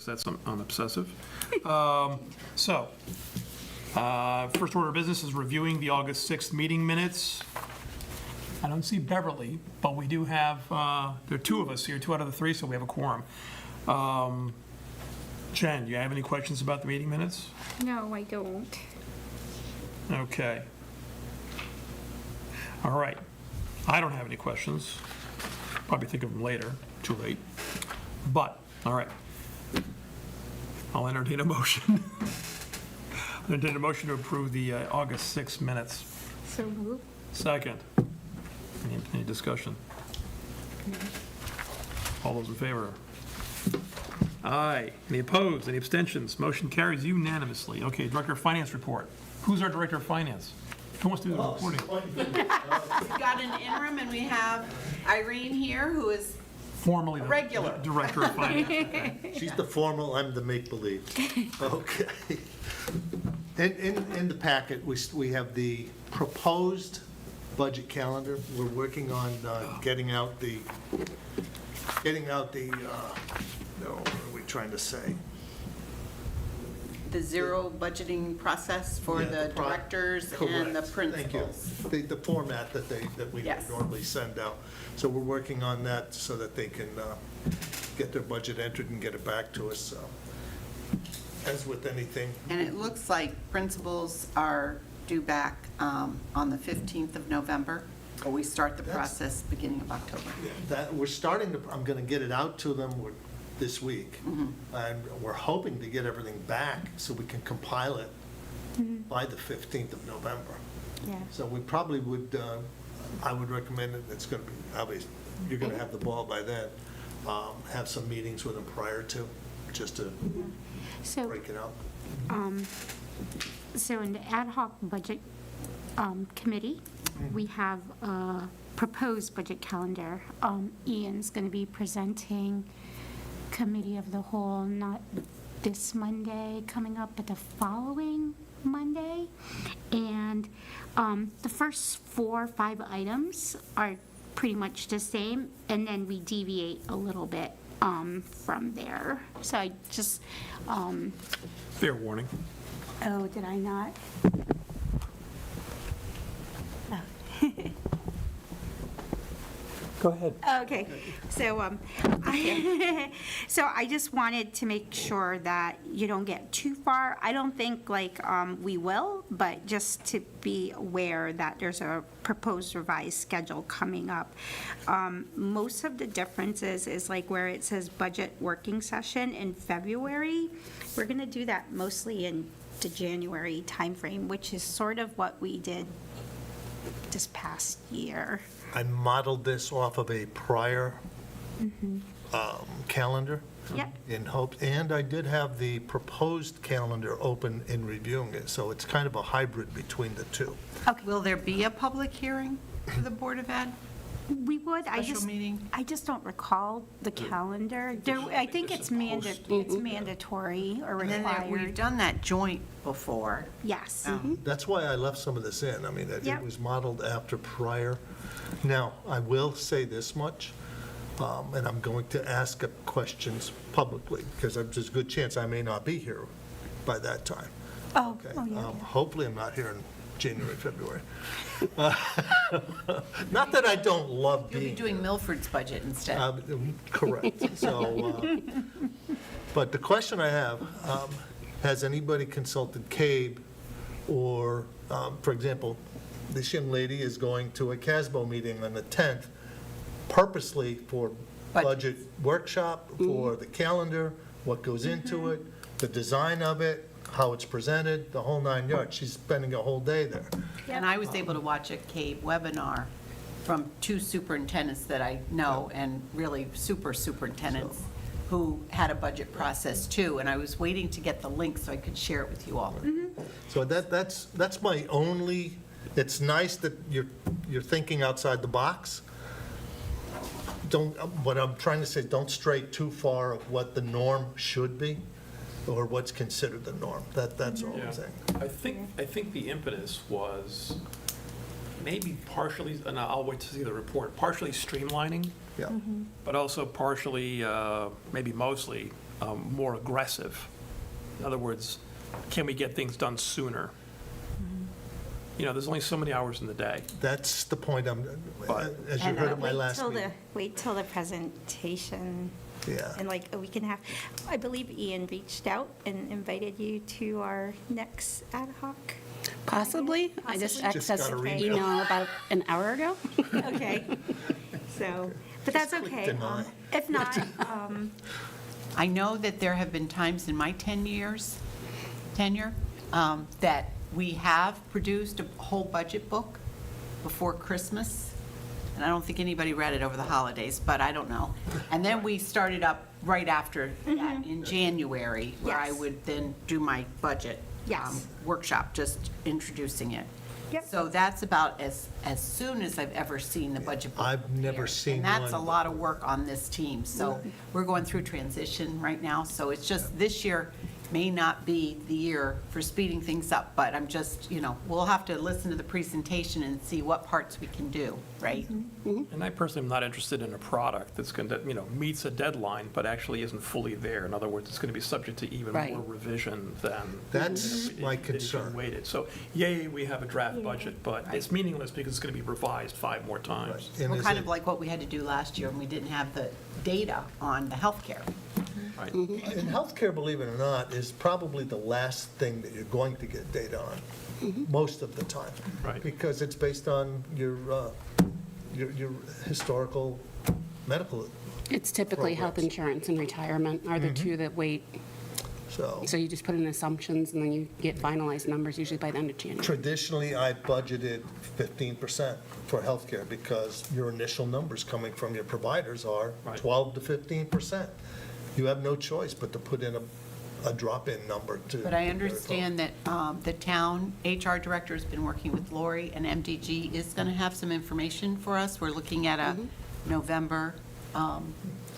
That's unobsessive. First order of business is reviewing the August 6th meeting minutes. I don't see Beverly, but we do have, there are two of us here, 2 out of the 3, so we have a quorum. Jen, do you have any questions about the meeting minutes? No, I don't. Okay. All right. I don't have any questions. Probably think of them later, too late. But, all right. I'll entertain a motion. I'll entertain a motion to approve the August 6th minutes. So move. Second. Any discussion? All those in favor? Aye. Any opposed? Any abstentions? Motion carries unanimously. Okay, Director of Finance report. Who's our Director of Finance? Who wants to do the reporting? We've got an interim, and we have Irene here, who is Formally the Regular. Director of Finance. She's the formal, I'm the make-believe. Okay. In the packet, we have the proposed budget calendar. We're working on getting out the, no, what are we trying to say? the zero budgeting process for Yeah, the directors and the Correct. principals. Thank you. The format that we Yes. normally send out. So we're working on that so that they can get their budget entered and get it back to us. As with anything, And it looks like principals are due back on the 15th of November, or we start the That's- process beginning of October. that, we're starting to, I'm gonna get it out to them this week. And we're hoping to get everything back so we can compile it by the 15th of November. Yeah. So we probably would, I would recommend it, it's gonna be, obviously, you're gonna have the ball by then, have some meetings with them prior to, just to So, break it up. so in the ad hoc budget committee, we have a proposed budget calendar. Ian's going to be presenting committee of the whole, not this Monday coming up, but the following Monday. And the first 4 or 5 items are pretty much the same, and then we deviate a little bit from there. So I just, Fair warning. oh, did I not? Go ahead. Okay, so, so I just wanted to make sure that you don't get too far. I don't think we will, but just to be aware that there's a proposed revised schedule coming up. Most of the differences is like where it says budget working session in February. We're gonna do that mostly in the January timeframe, which is sort of what we did this past year. I modeled this off of a prior calendar. Yep. In hopes, and I did have the proposed calendar open in reviewing it, so it's kind of a hybrid between the two. Will there be a public hearing for the Board of Ed? We would, Special meeting? I just don't recall the calendar. I think it's mandatory or And then we've required. done that joint before. Yes. That's why I left some of this in. I mean, it Yep. was modeled after prior. Now, I will say this much, and I'm going to ask questions publicly, because there's a good chance I may not be here by that time. Oh, Okay? oh, yeah. Hopefully, I'm not here in January, February. Not that I don't love You'll being be doing Milford's budget instead. Correct. So, but the question I have, has anybody consulted CABE or, for example, this young lady is going to a CASBO meeting on the 10th purposely for budget workshop, for the calendar, what goes into it, the design of it, how it's presented, the whole 9 yards. She's spending a whole day there. And I was able to watch a CABE webinar from 2 superintendents that I know, and really super superintendents, who had a budget process too, and I was waiting to get the link so I could share it with you all. So that's my only, it's nice that you're thinking outside the box. What I'm trying to say, don't stray too far of what the norm should be, or what's considered the norm. That's all I'm saying. I think the impetus was maybe partially, and I'll wait to see the report, partially streamlining, Yeah. but also partially, maybe mostly, more aggressive. In other words, can we get things done sooner? You know, there's only so many hours in the day. That's the point But- as you heard at my last meeting. Wait till the presentation Yeah. in like a week and a half. I believe Ian reached out and invited you to our next ad hoc. Possibly. I just Possibly. Just accessed got a the email. email about an hour ago. Okay. So, but that's Just click okay. deny. If not, I know that there have been times in my 10 years tenure that we have produced a whole budget book before Christmas, and I don't think anybody read it over the holidays, but I don't know. And then we started up right after that in January, where I Yes. would then do my budget Yes. workshop, just introducing it. Yep. So that's about as soon as I've ever seen the budget book. I've never prepared. seen And that's a one. lot of work on this team. So we're going through transition right now. So it's just, this year may not be the year for speeding things up, but I'm just, we'll have to listen to the presentation and see what parts we can do, right? And I personally am not interested in a product that's going to, meets a deadline, but actually isn't fully there. In other words, it's going to be subject to even Right. more revision than. That's if my it had been concern. Waited. So, yay, we have a draft budget, but it's meaningless because it's going to be revised 5 more times. And Well, is kind it- of like what we had to do last year when we didn't have the data on the healthcare. Right. And healthcare, believe it or not, is probably the last thing that you're going to get data on, most of the time. Right. Because it's based on your historical medical, It's typically health Programs. insurance and retirement are the two that wait. so. So you just put in assumptions and then you get finalized numbers usually by the end of January. Traditionally, I budgeted 15% for healthcare because your initial numbers coming from your providers are Right. 12 to 15%. You have no choice but to put in a drop-in number to. But I understand that the town HR director has been working with Lori, and MDG is going to have some information for us. We're looking at a November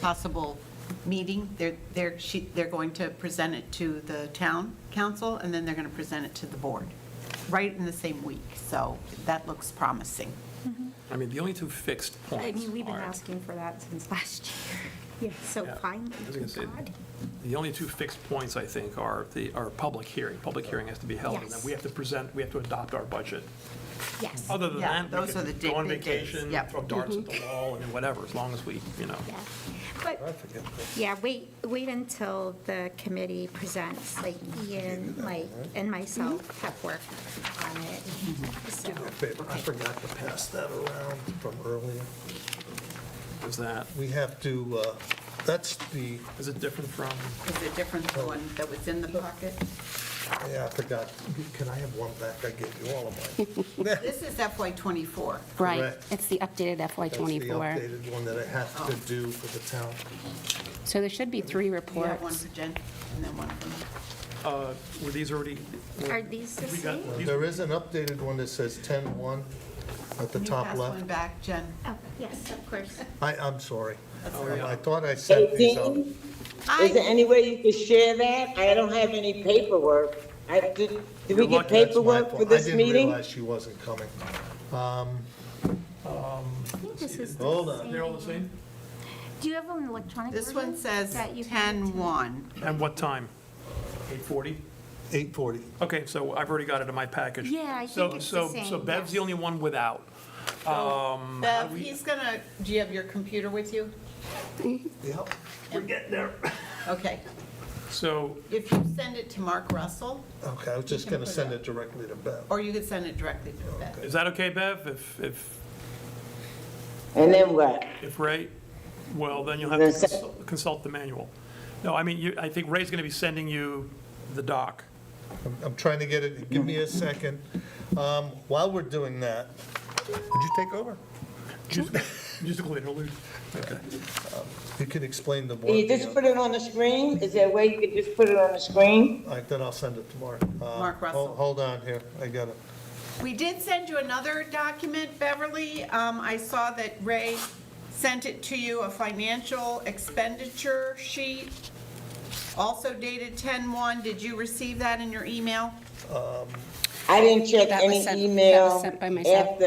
possible meeting. They're going to present it to the town council, and then they're going to present it to the board, right in the same week. So that looks promising. I mean, the only 2 fixed points I mean, we've been are- asking for that since last year. Yeah, so Yeah, finally, I was gonna say, God. The only 2 fixed points, I think, are public hearing. Public hearing has to be held, and then Yes. we have to adopt our budget. Yes. Other than Yeah, that, we those are the can go on big days. vacation, Yep. throw darts at the wall, and whatever, as long as we, Yeah. I But, forget that. yeah, wait until the committee presents, like Ian, and myself have worked on it. So, I forgot to pass that around from earlier. is that, We have to, that's the, is it different from, Is it different than the one that was in the pocket? yeah, I forgot. Can I have one back? I gave you all of mine. This is FY '24. Right. Correct. It's the updated FY That's the '24. updated one that I have to do for the town. So there should be 3 You have one reports. for Jen, and then one for me. were these already? Are these the we got- same? these- There is an updated one that says 10-1 at the top Can you pass one left. back, Jen? Oh, yes, of course. I'm sorry. yeah. I thought I sent these out. 18? Is there any way you could share that? I don't have any paperwork. Did we You're get lucky that's my paperwork for fault. this I didn't meeting? realize she wasn't coming. I think this is the Hold on. They're all the same? Do you have an electronic version? This one says that you can give to me? 10-1. And what time? 8:40? 8:40. Okay, so I've already got it in my package. Yeah, I So- think it's so- the same, So Bev's the yes. only one without. Bev, he's gonna, do you have your computer with you? Yep. We're getting there. Okay. So, If you send it to Mark Russell, Okay, I was just can going to put it send up. it directly to Bev. or you could send it directly to Bev. is that okay, Bev? And then what? If Ray, well, then you'll have Then to se- consult the manual. No, I mean, I think Ray's going to be sending you the doc. I'm trying to get it, give me a second. While we're doing that, would you take over? Musical interlude. Okay. You can explain the Can you board. just put it on the screen? Is there a way you could just put it on the screen? All right, then I'll send it to Mark. Mark Russell. Hold on here, I got it. We did send you another document, Beverly. I saw that Ray sent it to you, a financial expenditure sheet, also dated 10-1. Did you receive that in your email? I didn't check That was any sent- that email was sent by myself.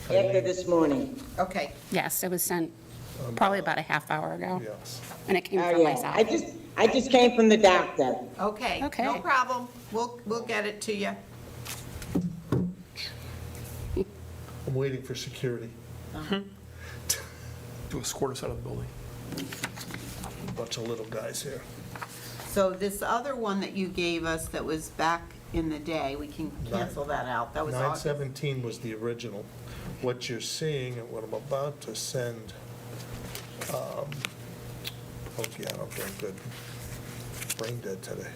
after this morning. Okay. Yes, it was sent Probably about a half hour ago, Yes. and it came Oh, from yeah. myself. I just came from the doctor. Okay, Okay. no problem. We'll get it to you. I'm waiting for security. To escort us out of the building. A bunch of little guys here. So this other one that you gave us that was back in the day, we can cancel that out. That was August. 917 was the original. What you're seeing and what I'm about to send, oh, yeah, I'm doing good. Brain dead today.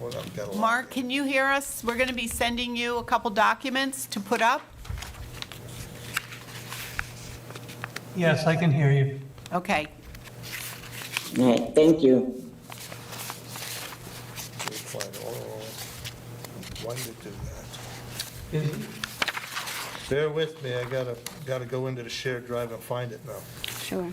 Well, I've got a lot. Mark, can you hear us? We're going to be sending you a couple documents to put up. Yes, I can hear you. Okay. All right, thank you. Why did it do that? Bear with me, I gotta go into the shared drive and find it now. Sure.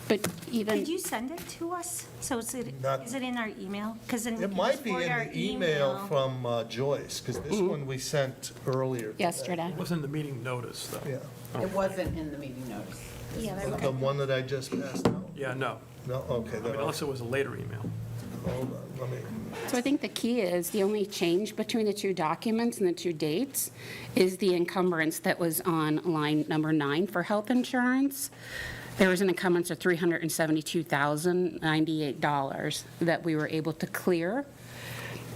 But even, Did you send it to us? So is it Not- in our email? Because then we It can might just be forward our in the email from Joyce, because this one we sent earlier today. yesterday. It wasn't in the meeting notice, though. Yeah, It wasn't in the meeting notice. Yeah, that- the one that I just passed out. Yeah, no. No, okay, I then mean, unless it was a later email. hold on, let me, So I think the key is, the only change between the two documents and the two dates is the encumbrance that was on line number 9 for health insurance. There was an encumbrance of $372,098 that we were able to clear.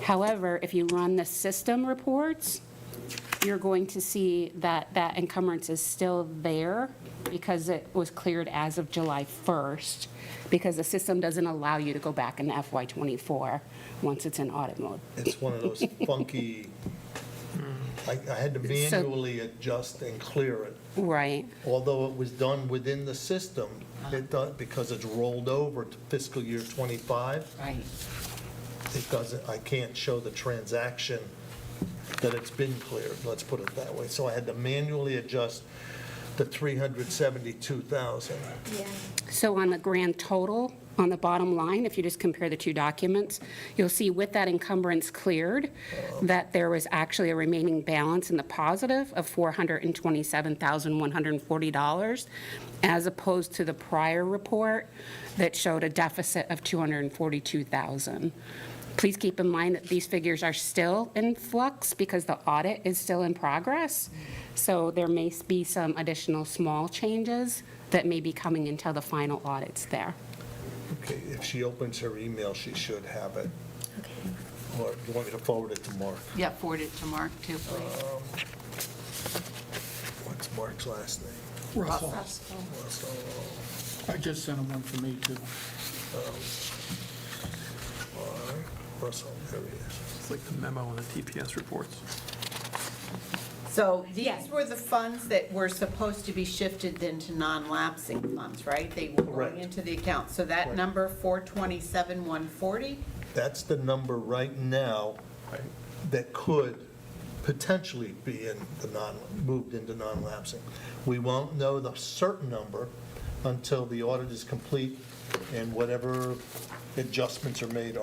However, if you run the system reports, you're going to see that that encumbrance is still there because it was cleared as of July 1st, because the system doesn't allow you to go back into FY '24 once it's in audit mode. it's one of those funky, I had to manually adjust and clear it. Right. Although it was done within the system, it does, because it's rolled over to fiscal year '25, Right. it doesn't, I can't show the transaction that it's been cleared, let's put it that way. So I had to manually adjust the 372,000. Yeah. So on the grand total, on the bottom line, if you just compare the two documents, you'll see with that encumbrance cleared, that there was actually a remaining balance in the positive of $427,140, as opposed to the prior report that showed a deficit of $242,000. Please keep in mind that these figures are still in flux because the audit is still in progress. So there may be some additional small changes that may be coming until the final audit's there. Okay, if she opens her email, she should have it. Okay. Or you want me to forward it to Mark? Yeah, forward it to Mark too, please. What's Mark's last name? Russell. Russell. I just sent him one for me, too. Russell, there he is. It's like the memo in the TPS reports. So these were the funds that were supposed to be shifted into non-lapsing funds, right? They were Correct. going into the account. So that Right. number, 427,140? That's the number right now that could potentially be in the moved into non-lapsing. We won't know the certain number until the audit is complete and whatever adjustments are made.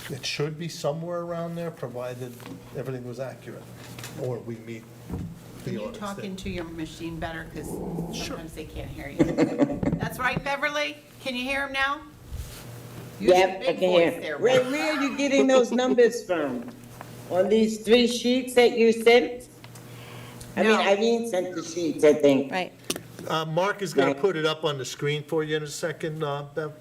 It should be somewhere around there, provided everything was accurate, or we meet Can the you audit talk standard. into your machine better? Because sometimes they can't hear you. That's right, Beverly? Can you hear him now? Use your Yep, I big can voice hear. there, Where Beverly. are you getting those numbers from? On these 3 sheets that you sent? I mean, No. Irene sent the sheets, I think. Right. Mark is going Right. to put it up on the screen for you in a second, Bev.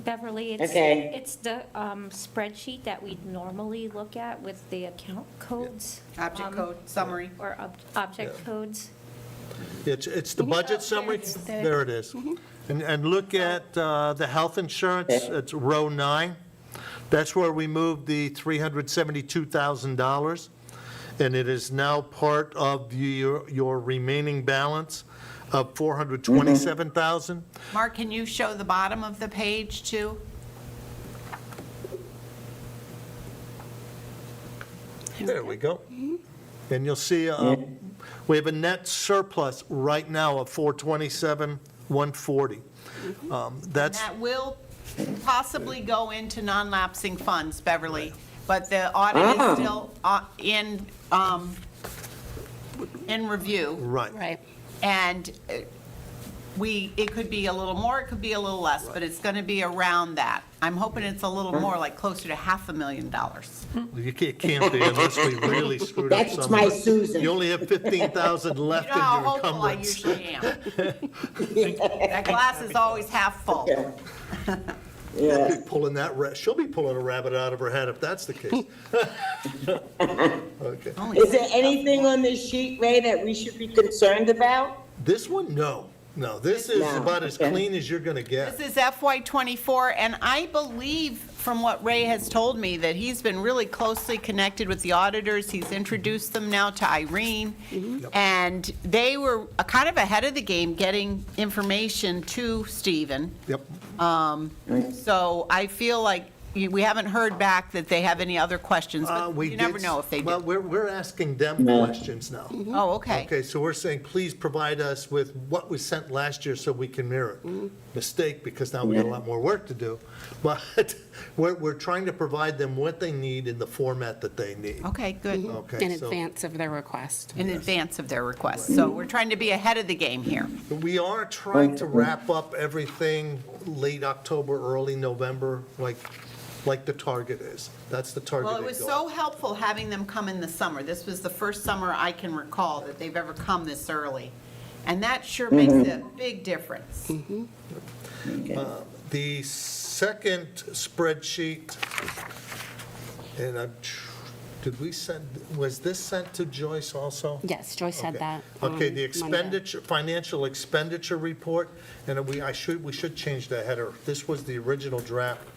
Beverly, Okay. it's the spreadsheet that we normally look at with the account codes. Object code summary. Or object codes. It's the budget summary? There it is. And look at the health insurance, it's row 9. That's where we moved the $372,000, and it is now part of your remaining balance of $427,000. Mark, can you show the bottom of the page too? There we go. And you'll see, we have a net surplus right now of $427,140. That's, That will possibly go into non-lapsing funds, Beverly, but the audit is still in review. Right. Right. And it could be a little more, it could be a little less, but it's going to be around that. I'm hoping it's a little more, like closer to $500,000. Well, it can't be unless we really screwed up That's somewhere. my Susan. You only have 15,000 You left know in how your hopeful I encumbrance. usually am. That glass is always half full. Yeah. Pulling that, she'll be pulling a rabbit out of her hat if that's the case. Okay. Is there anything on this sheet, Ray, that we should be concerned about? This one, no. No, this is No, about as okay. clean as you're going to get. This is FY '24, and I believe, from what Ray has told me, that he's been really closely connected with the auditors. He's introduced them now to Irene, and they were kind of ahead of the game getting information to Stephen. Yep. So I feel like we haven't heard back that they have any other questions, but We you never did- know if they Well, do. we're asking them No. questions now. Oh, okay. Okay, so we're saying, please provide us with what was sent last year so we can mirror it. Mistake, because now we got a lot more work to do. But we're trying to provide them what they need in the format that they need. Okay, good. Okay, In so advance of their request. In advance of their request. So we're trying to be ahead of the game here. we are trying to wrap up everything late October, early November, like the target is. That's the target. Well, it they was go. so helpful having them come in the summer. This was the first summer I can recall that they've ever come this early. And that sure makes a big difference. The second spreadsheet, and did we send, was this sent to Joyce also? Yes, Joyce had Okay. that. Okay, on the Monday. expenditure, financial expenditure report, and we should change the header. This was the original draft.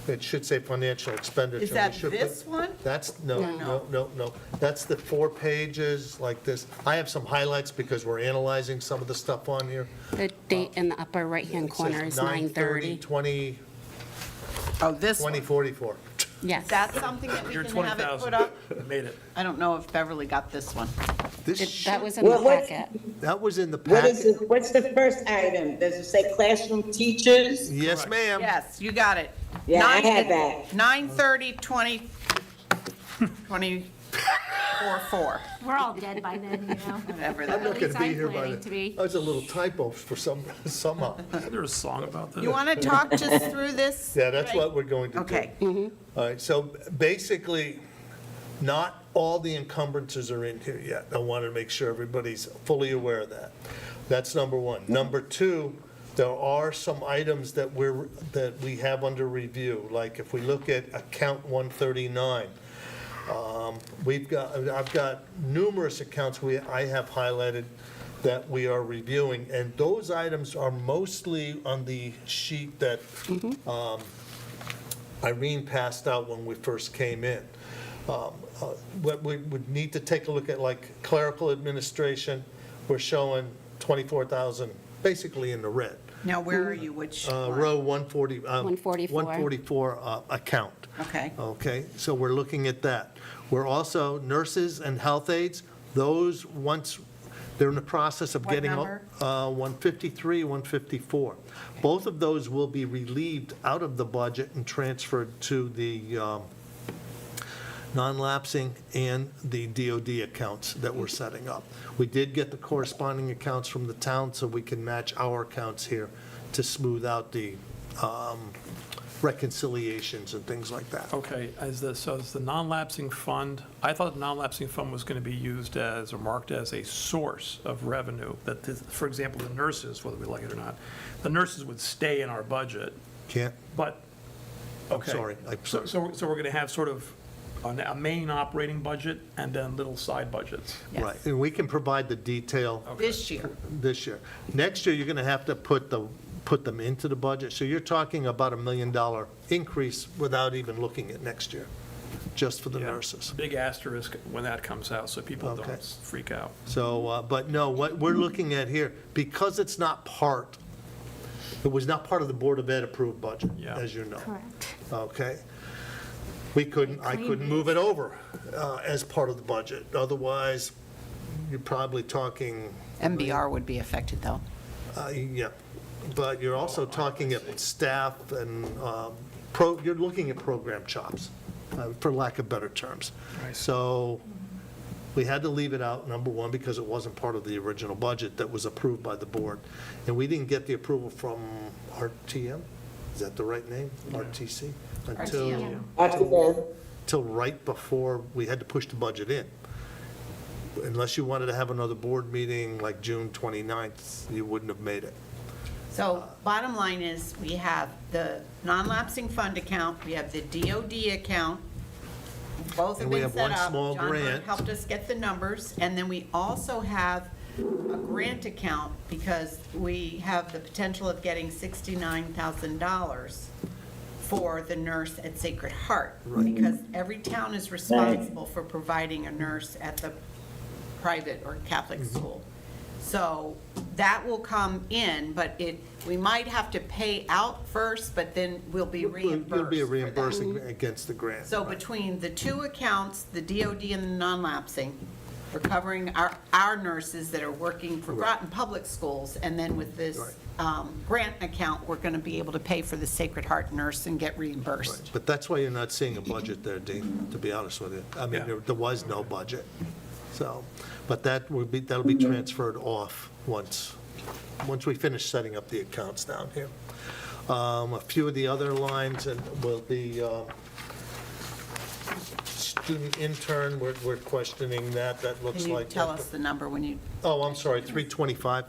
It should say financial expenditure. Is that We should put- this one? That's, no. That's the 4 pages like this. I have some highlights because we're analyzing some of the stuff on here. The date in the upper right-hand It says corner is 9:30. Oh, this one. 2044. Yes. Is that something that we You're can have it 20,000. put up? I made it. I don't know if Beverly got this one. This That was in the What- packet. That was in the What is packet. it, what's the first item? Does it say classroom teachers? Yes, ma'am. Yes, you got it. Yeah, I had that. 9/30/2024. We're all dead by then, you know? Whatever I'm that not is. going to be I'm here by planning then. to be. That was a little typo for somehow. Isn't there a song about that? You want to talk just through this? Yeah, that's Ray? what we're going to do. Okay. All right, so basically, not all the encumbrances are in here yet. I want to make sure everybody's fully aware of that. That's number one. Number two, there are some items that we have under review, like if we look at account 139, I've got numerous accounts I have highlighted that we are reviewing, and those items are mostly on the sheet that Irene passed out when we first came in. What we would need to take a look at, like clerical administration, we're showing 24,000, basically in the red. Now, where are you? Which line? Row 140. 144. 144 account. Okay. Okay, so we're looking at that. We're also, nurses and health aides, those, once, they're in the process of What getting. number? 153, 154. Both of those will be relieved out of the budget and transferred to the non-lapsing and the DOD accounts that we're setting up. We did get the corresponding accounts from the town, so we can match our accounts here to smooth out the reconciliations and things like that. Okay, so is the non-lapsing fund, I thought the non-lapsing fund was going to be used as, or marked as a source of revenue, that, for example, the nurses, whether we like it or not, the nurses would stay in our budget, Can't, but, okay. sorry, I'm sorry. So we're going to have sort of a main operating budget and then little side budgets. Yes. right, and we can provide the detail This year. this year. Next year, you're going to have to put them into the budget, so you're talking about $1 million increase without even looking at next year, just for the Yeah. nurses. Big asterisk when that comes out, so people Okay. don't freak out. So, but no, what we're looking at here, because it was not part of the Board of Ed approved budget, Yeah. as you know. Correct. Okay? I couldn't move it over as part of the budget. Otherwise, you're probably talking, MBR would be affected, though. yeah. But you're also talking at staff and, you're looking at program chops, for lack of better terms. Right. So We had to leave it out, number one, because it wasn't part of the original budget that was approved by the board. And we didn't get the approval from RTM, is that the right name? RTC? RTM. Until right before we had to push the budget in. Unless you wanted to have another board meeting like June 29th, you wouldn't have made it. So bottom line is, we have the non-lapsing fund account, we have the DOD account, both have And we been have set one up. small John Burke grant. helped us get the numbers, and then we also have a grant account, because we have the potential of getting $69,000 for the nurse at Sacred Heart. Because every town is responsible for providing a nurse at the private or Catholic school. So that will come in, but we might have to pay out first, but then we'll be reimbursed You'll be for that. reimbursing against the grant. So between the two accounts, the DOD and the non-lapsing, we're covering our nurses that are working for Groton Public Schools, and then with this grant account, we're going to be able to pay for the Sacred Heart nurse and get reimbursed. But that's why you're not seeing a budget there, Dean, to be honest with you. I mean, Yeah. there was no budget. So, but that'll be transferred off once we finish setting up the accounts down here. A few of the other lines and will be student intern, we're questioning that. That looks Can you like. tell us the number when you, Oh, I'm sorry, 325.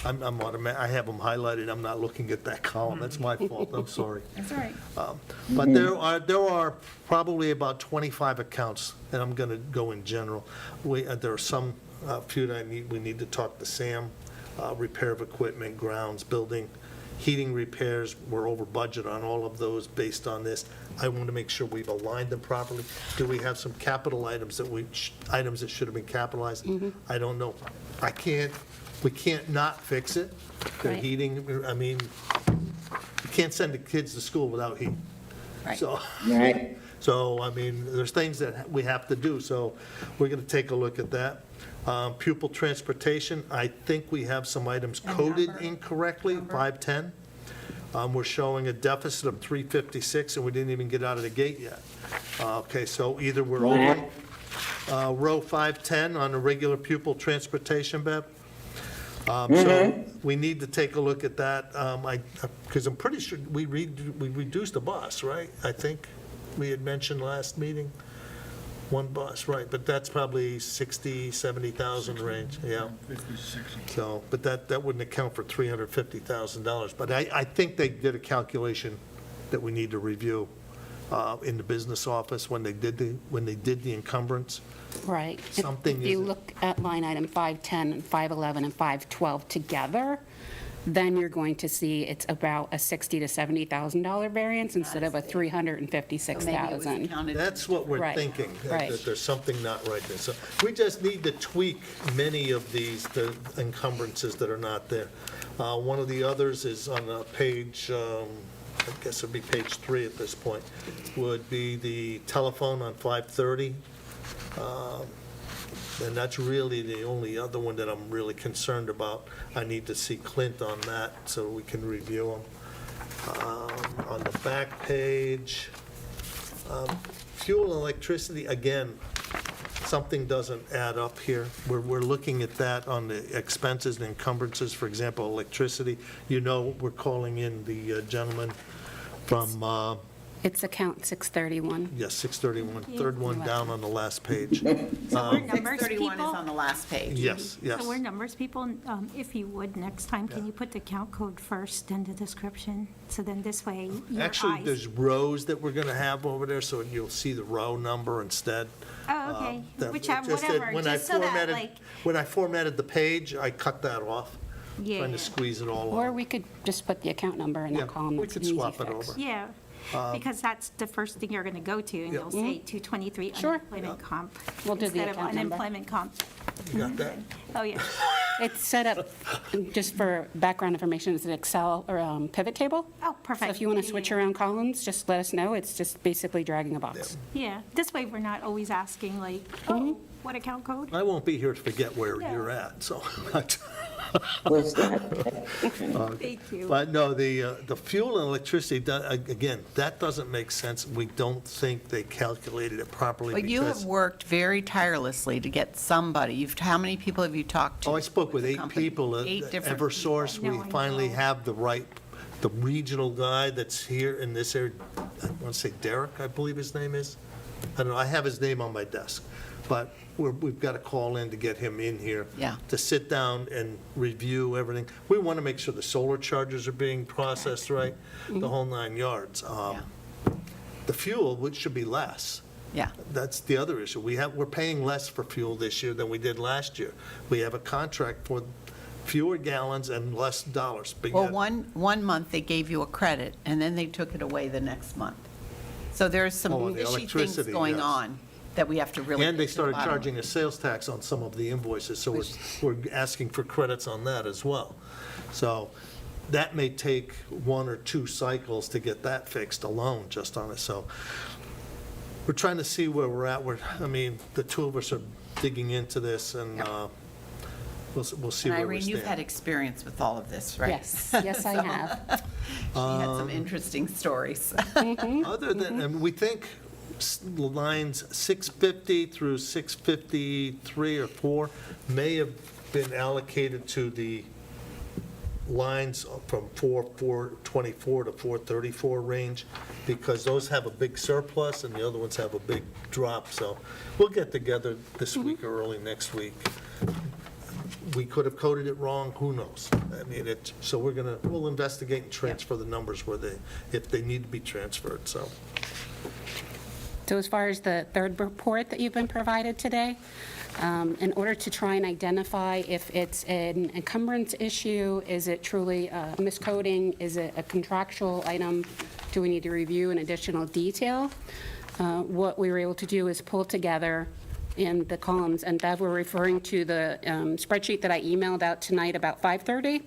I have them highlighted, I'm not looking at that column, that's my fault, I'm sorry. that's all right. But there are probably about 25 accounts, and I'm going to go in general. There are some, few that we need to talk to Sam, repair of equipment, grounds, building, heating repairs, we're over budget on all of those based on this. I want to make sure we've aligned them properly. Do we have some capital items items that should have been capitalized? I don't know. We can't not fix it. The Right. heating, I mean, you can't send the kids to school without heat. Right. So, Right. so, I mean, there's things that we have to do, so we're going to take a look at that. Pupil transportation, I think we have some items coded number? incorrectly, 510. We're showing a deficit of 356, and we didn't even get out of the gate yet. Okay, so either we're over row 510 on the regular pupil transportation, Bev. So we need to take a look at that, because I'm pretty sure we reduced the bus, right? I think we had mentioned last meeting, one bus, right, but that's probably 60, 70,000 range, yeah. 50, 60. So, but that wouldn't account for $350,000. But I think they did a calculation that we need to review in the business office when they did the encumbrance. Right. Something If you isn't- look at line item 510 and 511 and 512 together, then you're going to see it's about a $60,000 to $70,000 variance instead of a Maybe it was $356,000. accounted. That's what we're Right, thinking, right. that there's something not right there. So we just need to tweak many of the encumbrances that are not there. One of the others is on page, I guess it'd be page 3 at this point, would be the telephone on 530. And that's really the only other one that I'm really concerned about. I need to see Clint on that so we can review them. On the back page, fuel and electricity, again, something doesn't add up here. We're looking at that on the expenses and encumbrances, for example, electricity. You know, we're calling in the gentleman from, It's account 631. yes, 631, third one down on the last page. So we're numbers 631 is people. on the last page. Yes, yes. So we're numbers people. If you would, next time, can you put the count code first in the description? So then this way, your Actually, eyes. there's rows that we're going to have over there, so you'll see the row number instead. Oh, okay, That- whichever, just that whatever, when I just so that, formatted- like, When I formatted the page, I cut that off, yeah, trying to squeeze it all Or on. we could just put the account number in Yeah, that column. we It's could an easy swap it fix. over. yeah, because that's the first thing you're gonna go to, and Yeah. you'll say 223 Sure. unemployment comp. We'll do the instead of account number. unemployment comp. You got that? Oh, yeah. It's set up, just for background information, it's an Excel or pivot table. Oh, perfect. So if you want to Yeah, switch yeah, around columns, just let us know. It's just basically dragging a box. Yeah, this way we're not always asking like, oh, what account code? I won't be here to forget where Yeah. you're at, so. Was that? Thank you. But no, the fuel and electricity, again, that doesn't make sense. We don't think they calculated it properly But you have because. worked very tirelessly to get somebody. How many people have you talked to? Oh, I spoke with the 8 company? people at 8 different Eversource. people. We No, I finally know. have the regional guy that's here in this area. I want to say Derek, I believe his name is. I don't know, I have his name on my desk. But we've got to call in to get him in here. Yeah. To sit down and review everything. We want to make sure the solar chargers are being processed right, the whole 9 yards. Yeah. The fuel, which should be less. Yeah. That's the other issue. We're paying less for fuel this year than we did last year. We have a contract for fewer gallons and less dollars. But Well, yet- one month they gave you a credit, and then they took it away the next month. So there's Oh, some the fishy things electricity, going yes. on that we have to really. And they get to the started bottom of. charging a sales tax on some of the invoices, so we're asking for credits on that as well. So that may take 1 or 2 cycles to get that fixed alone, just on it. So we're trying to see where we're at. I mean, the two of us are digging into this, and we'll see And where we Irene, you've had stand. experience with all of this, right? Yes, yes, I have. She had some interesting stories. Other than, and we think lines 650 through 653 or 4 may have been allocated to the lines from 424 to 434 range, because those have a big surplus and the other ones have a big drop. So we'll get together this week or early next week. We could have coded it wrong, who knows? I mean, so we'll investigate and transfer the numbers if they need to be transferred, so. So as far as the third report that you've been provided today, in order to try and identify if it's an encumbrance issue, is it truly a miscoding, is it a contractual item, do we need to review in additional detail? What we were able to do is pull together in the columns, and Bev, we're referring to the spreadsheet that I emailed out tonight about 5:30.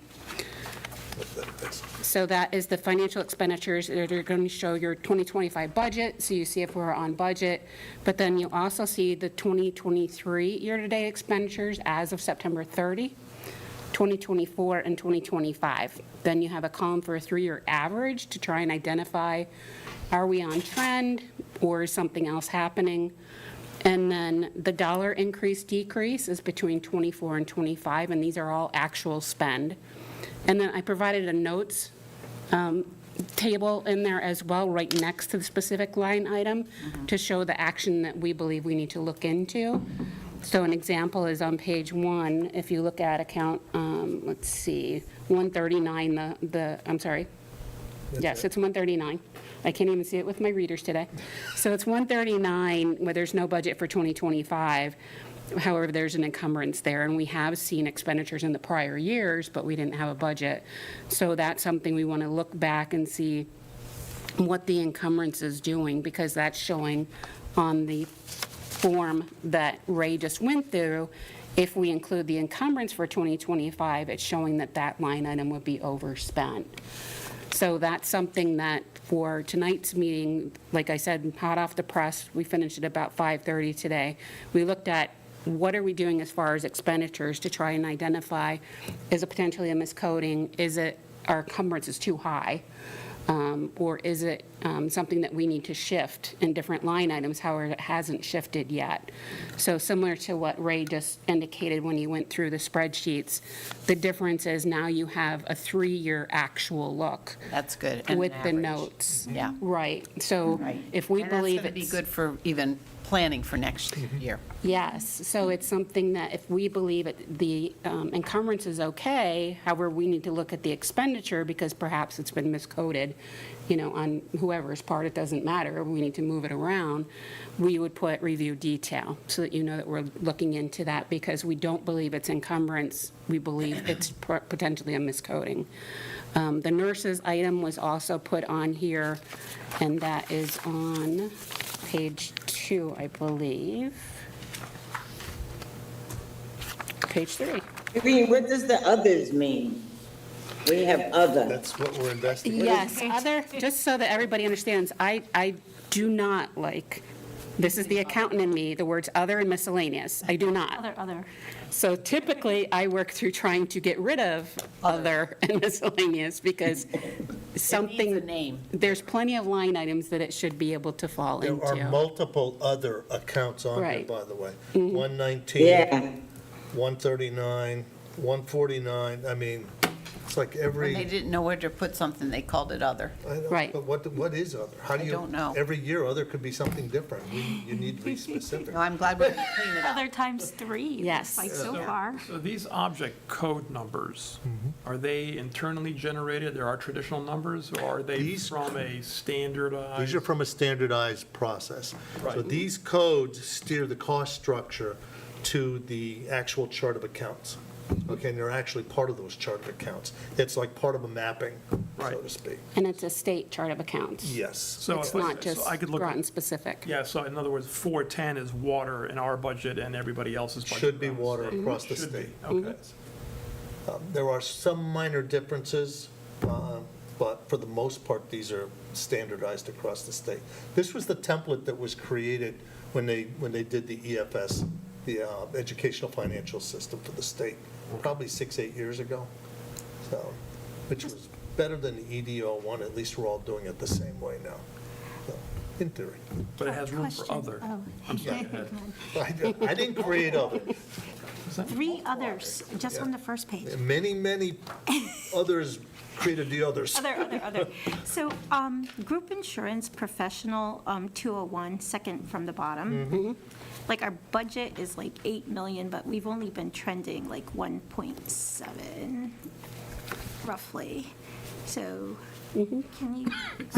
So that is the financial expenditures that are going to show your 2025 budget, so you see if we're on budget. But then you also see the 2023 year-to-date expenditures as of September 30, 2024, and 2025. Then you have a column for a 3-year average to try and identify, are we on trend, or is something else happening? And then the dollar increase decrease is between 24 and 25, and these are all actual spend. And then I provided a notes table in there as well, right next to the specific line item, to show the action that we believe we need to look into. So an example is on page 1, if you look at account, let's see, 139, I'm sorry. Yes, it's 139. I can't even see it with my readers today. So it's 139, where there's no budget for 2025. However, there's an encumbrance there, and we have seen expenditures in the prior years, but we didn't have a budget. So that's something we want to look back and see what the encumbrance is doing, because that's showing on the form that Ray just went through. If we include the encumbrance for 2025, it's showing that that line item would be overspent. So that's something that for tonight's meeting, like I said, hot off the press, we finished at about 5:30 today. We looked at what are we doing as far as expenditures to try and identify, is it potentially a miscoding? Is it our encumbrance is too high? Or is it something that we need to shift in different line items, however, it hasn't shifted yet? So similar to what Ray just indicated when he went through the spreadsheets, the difference is now you have a 3-year actual look That's good. and an with the average. notes. Yeah. Right, so if we believe And that's going to be it's. good for even planning for next year. Yes, so it's something that if we believe the encumbrance is okay, however, we need to look at the expenditure because perhaps it's been miscoded, on whoever's part, it doesn't matter, we need to move it around, we would put review detail so that you know that we're looking into that because we don't believe it's encumbrance, we believe it's potentially a miscoding. The nurses item was also put on here, and that is on page 2, I believe. Page 3. Irene, what does the others mean? We have other. That's what we're investigating. Yes, other, just so that everybody understands, I do not like, this is the accountant in me, the words other and miscellaneous. I do not. Other. So typically, I work through trying to get rid of other and miscellaneous because something. It needs a name. There's plenty of line items that it should be able to fall There are into. multiple other accounts on here, Right. by the way. Mm-hmm. 119, Yeah, 139, 149, I mean, it's like When they every, didn't know where to put something, they called it other. I know, Right. but what is other? How do I you? don't know. Every year, other could be something different. You need to be specific. No, I'm glad we're gonna clean it up. Other times 3. Yes. Like so far. So these object code numbers, are they internally generated? There are traditional numbers, or are they These- from a standardized? These are from a standardized process. So Right. these codes steer the cost structure to the actual chart of accounts. Okay, and they're actually part of those chart of accounts. It's like part of a mapping, so Right. to speak. And it's a state chart of accounts. Yes. So It's if- not so just I could look at- Groton specific. Yeah, so in other words, 410 is water in our budget and everybody else's budget. Should be around the water state. across the Should be, state. okay. There are some minor differences, but for the most part, these are standardized across the state. This was the template that was created when they did the EFS, the Educational Financial System for the state, probably 6, 8 years ago. So, which was better than the EDO one, at least we're all doing it the same way now, so, in theory. But it has room for Question. other. Oh. I'm sorry, go ahead. I didn't create other. 3 others, just on the first page. Many others created the others. Other. So, group insurance professional, 201, second from the bottom. Like, our budget is like 8 million, but we've only been trending like 1.7, roughly. So, can you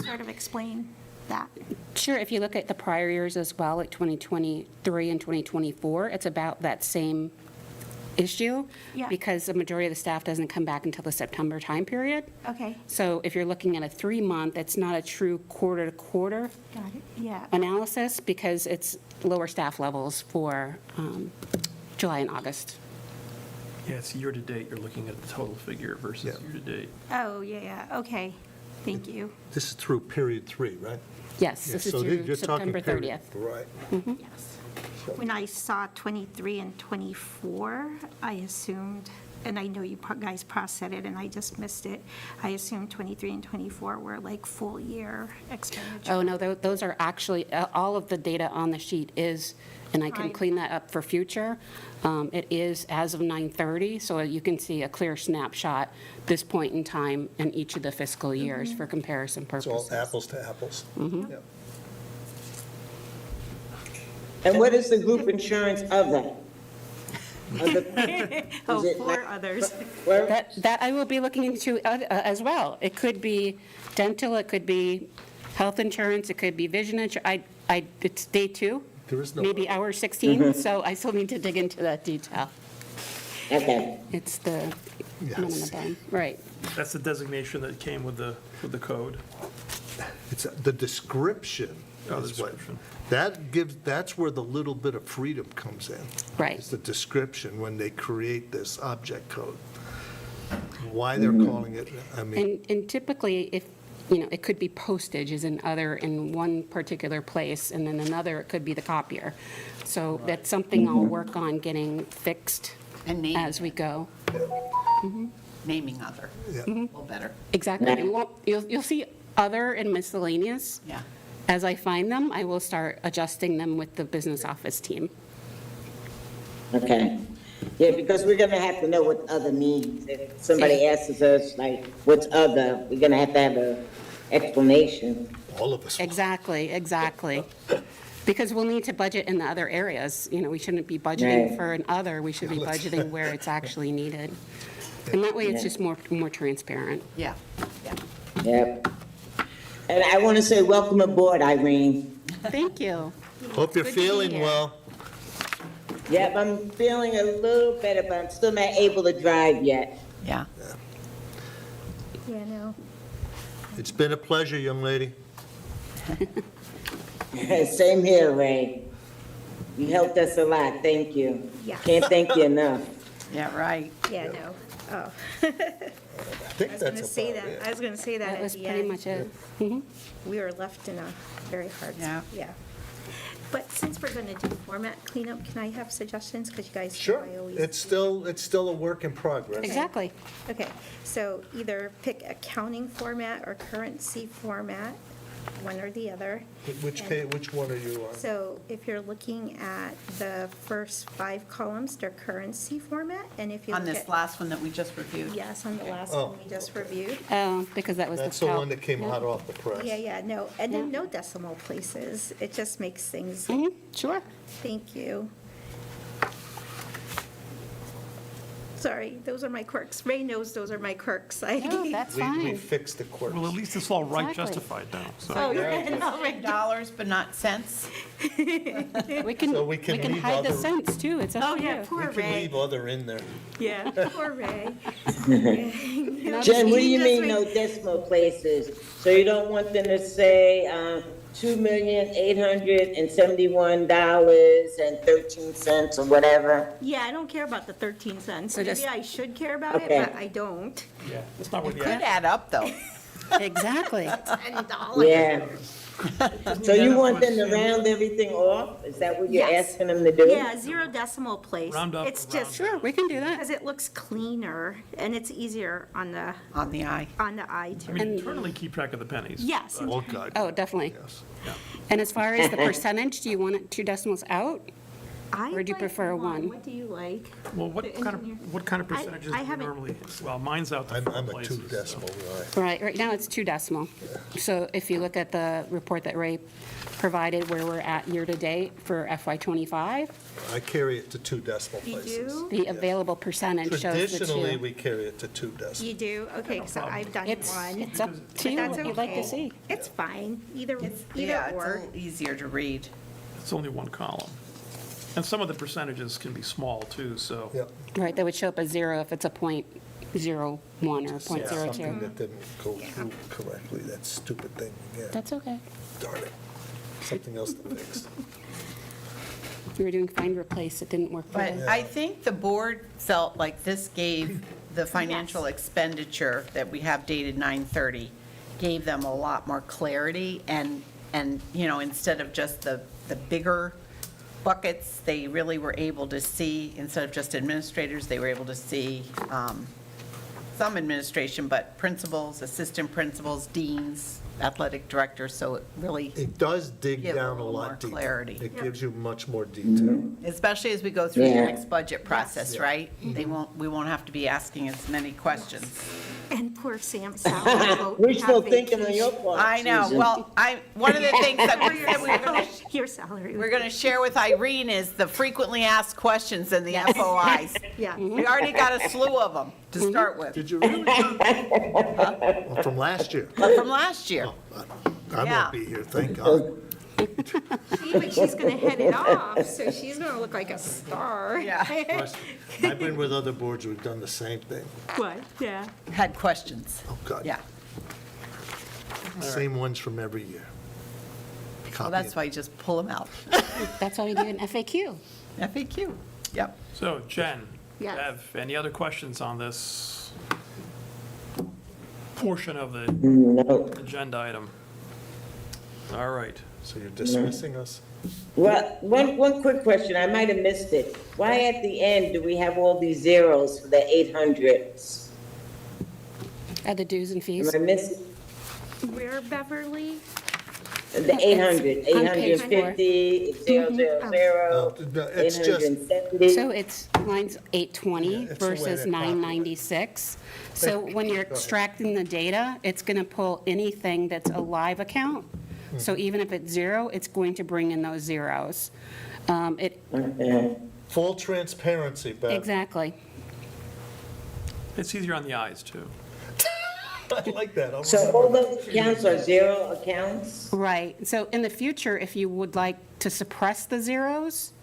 sort of explain that? Sure, if you look at the prior years as well, like 2023 and 2024, it's about that same issue. Yeah. Because the majority of the staff doesn't come back until the September time period. Okay, So if you're looking at a 3-month, it's not a true quarter-to-quarter got it, yeah. analysis because it's lower staff levels for July and August. Yeah, it's year-to-date, you're looking at the total figure versus Yeah. year-to-date. Oh, yeah, okay, thank you. This is through period 3, right? Yes, this is So through you're talking September period- 30th. Right. Yes. When I saw 23 and 24, I assumed, and I know you guys processed it, and I just missed it, I assumed 23 and 24 were like full-year expenditure. Oh, no, those are actually, all of the data on the sheet is, and I can Fine. clean that up for future. It is as of 9/30, so you can see a clear snapshot this point in time in each of the fiscal years for comparison It's purposes. all apples to apples. Yeah. and what is the group insurance other? Other- Oh, Is it 4 like- others. Where- That I will be looking into as well. It could be dental, it could be health insurance, it could be vision insurance. It's day 2, There is no. maybe hour 16, so I still need to dig into that detail. Okay, It's the Yeah, one on the it's- bottom, right. That's the designation that came with the code. It's the description. Oh, the is what- description. that's where the little bit of freedom comes in. Right. It's the description when they create this object code. Why they're calling it, I mean, And typically, if, you know, it could be postage is another in one particular place, and then another, it could be the copier. So that's something I'll work on getting fixed And naming as we go. naming other. Yeah. A little better, Exactly. And you'll see other and miscellaneous. yeah. As I find them, I will start adjusting them with the business office team. okay. Yeah, because we're gonna have to know what other means. If somebody asks us, like, what's other, we're gonna have an explanation. all of us. Exactly. Because we'll need to budget in the other areas. You know, we shouldn't be budgeting Right. for an other, we should be budgeting where it's actually needed. And that way, it's Yeah. just more transparent. Yeah, yeah. Yep. And I wanna say welcome aboard, Irene. Thank you. Hope you're Good to be feeling here. well. Yep, I'm feeling a little better, but I'm still not able to drive yet. Yeah. Yeah, no. It's been a pleasure, young lady. Same here, Ray. You helped us a lot, thank you. Yeah. Can't thank you enough. Yeah, right. Yeah, no. Oh, I think I was that's gonna say about that. it. I was gonna say that That at was the pretty end. much it. We were left in a very hard, Yeah. yeah. But since we're gonna do format cleanup, can I have suggestions? Because you guys know Sure, I always. it's still a work in progress. Exactly. Okay, so either pick accounting format or currency format, one or the other. Which one are you on? So if you're looking at the first 5 columns, they're currency format, and if you On look this at. last one that we just reviewed. Yes, on the last Oh, one we just reviewed. Because that was the. That's the calc. one that came Yeah. hot off the press. Yeah, no, and then no decimal places. It just makes things, Sure. thank you. Sorry, those are my quirks. Ray knows those are my quirks. No, that's We fine. fixed the quirks. Well, at least it's all right Exactly. justified now, so. Oh, yeah, no, Ray- Dollars, but not cents. We can, So we can leave hide the other- cents too, it's Oh, up to yeah, you. poor We can Ray. leave other in there. Yeah, poor Ray. Jen, what do you mean, no decimal places? So you don't want them to say, $2,871.13 or whatever? Yeah, I don't care about the 13 cents. So just- Maybe I should care about it, Okay. but I don't. Yeah, it's not worth the Could add up, though. Exactly. $10. Yeah. So you want them to round everything off? Is that what you're Yes. asking them to do? Yeah, 0 decimal place. Round up, It's round just, Sure, we can do that. because it looks cleaner and it's easier on the On the eye. eye I to. mean, internally keep track of the pennies. Yes, Oh, God. Oh, definitely. Yes. And as far as the percentage, do you want it 2 decimals out? I Or do you like prefer one? What do you like? Well, what The kind engineer- of percentages do I you haven't- normally, well, mine's out to I'm 4 a places. 2 decimal guy. Right now it's 2 decimal. So if you look at the report that Ray provided where we're at year-to-date for FY '25, I carry it to 2 decimal You places. do? the available percentage shows the Traditionally, 2. we carry it to 2 decimals. You do? Okay, so I've done It's one. up to you That's what you'd like to okay. see. It's fine, either Yeah, it's a or. little easier to read. It's only one column. And some of the percentages can be small, too, so. Yep. Right, that would show up as 0 if it's a .01 or Something .02. that didn't go through correctly, that stupid thing again. That's okay. Darn it. Something else to fix. We were doing find replace, it didn't work for But them. I think the board felt like this gave the financial expenditure that we have dated 9/30, gave them a lot more clarity, and, instead of just the bigger buckets, they really were able to see, instead of just administrators, they were able to see some administration, but principals, assistant principals, deans, athletic directors, so it really, It does dig Give a down a little more lot deeper. clarity. It gives you much more detail. especially as we go through the Yeah. next budget process, Yes. right? We won't have to be asking as many questions. And poor Sam Sal. We're still thinking on your part, I know, Susan. well, one of the things that we said we were gonna, Your salary. we're gonna share with Irene is the frequently asked questions in the FOIs. Yeah. We already got a slew of them to start with, Did you really? Well, from last year. from last year. I Yeah. won't be here, thank God. But she's gonna head it off, so she's gonna look like a star. Yeah, Trust me. I've been with other boards, we've done the same thing. What? Yeah. had questions, Oh, God. yeah. Same ones from every year. Well, that's why you just pull them out. That's why we do an FAQ. FAQ, yep. So, Jen, Yes. Bev, any other questions on this portion of the No. agenda item? All right. So you're dismissing us? Well, one quick question, I might have missed it. Why at the end do we have all these zeros for the 800s? Add the dues and Am fees. I missing? Where, Beverly? The 800, on page 850, 000, No, it's just- 870. So it's lines 820 Yeah, it's the way versus they populate. 996. So when you're extracting the data, it's going to pull anything that's a live account. So even if it's 0, it's going to bring in those zeros. It, Okay. Full transparency, Bev. exactly. It's easier on the eyes, too. I like that. So all those accounts are 0 accounts? Right. So in the future, if you would like to suppress the zeros,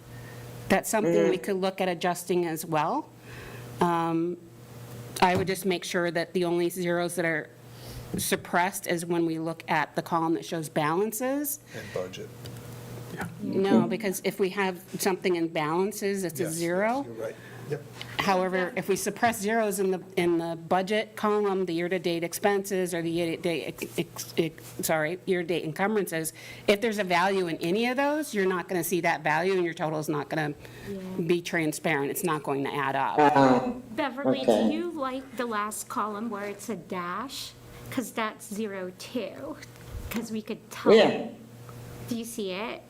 that's something we could look at adjusting as well. I would just make sure that the only zeros that are suppressed is when we look at the column that shows balances. And budget. No, because if we have something in balances, it's a Yes, 0. You're right. Yep. However, if we suppress zeros in the budget column, the year-to-date expenses, or the year-to-date, year-to-date encumbrances, if there's a value in any of those, you're not going to see that value, and your total is not going to be transparent. It's not going to add up. Beverly, Okay. do you like the last column where it's a dash? Because that's 0, 2, because we could tell. Yeah. Do you see it?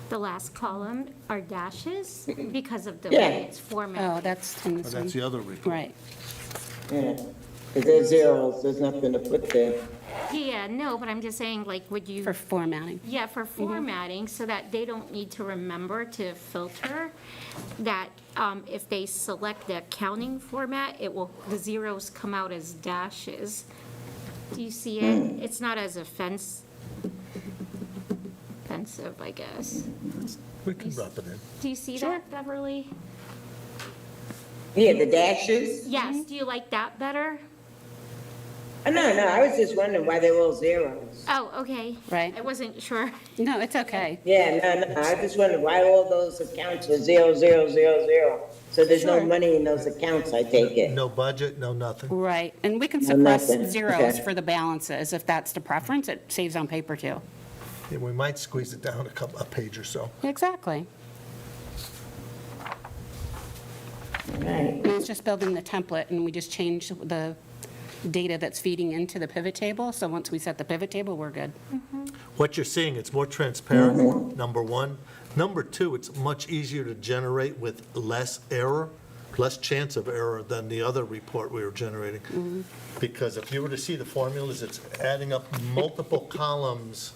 The last column are dashes because of the Yeah. way it's formatted. Oh, that's in But this that's one. the other report. Right. Yeah. If there's zeros, there's nothing to put there. Yeah, no, but I'm just saying, like, would you? For formatting. Yeah, for formatting, so that they don't need to remember to filter, that if they select the accounting format, the zeros come out as dashes. Do you see it? It's not as offensive, I guess. We can drop it in. Do you see that, Beverly? Yeah, the dashes? Yes, do you like that better? No, I was just wondering why they were all zeros. Oh, okay. Right. I wasn't sure. No, it's okay. Yeah, no, I just wondered why all those accounts were 0, 0, 0, 0. So there's no Sure. money in those accounts, I take it. No budget, no nothing. Right, and we can No, suppress nothing. zeros Okay. for the balances. If that's the preference, it saves on paper too. Yeah, we might squeeze it down a page or so. Exactly. Right. And it's just building the template, and we just change the data that's feeding into the pivot table. So once we set the pivot table, we're good. What you're seeing, it's more transparent, number one. Number two, it's much easier to generate with less error, less chance of error than the other report we were generating. Because if you were to see the formulas, it's adding up multiple columns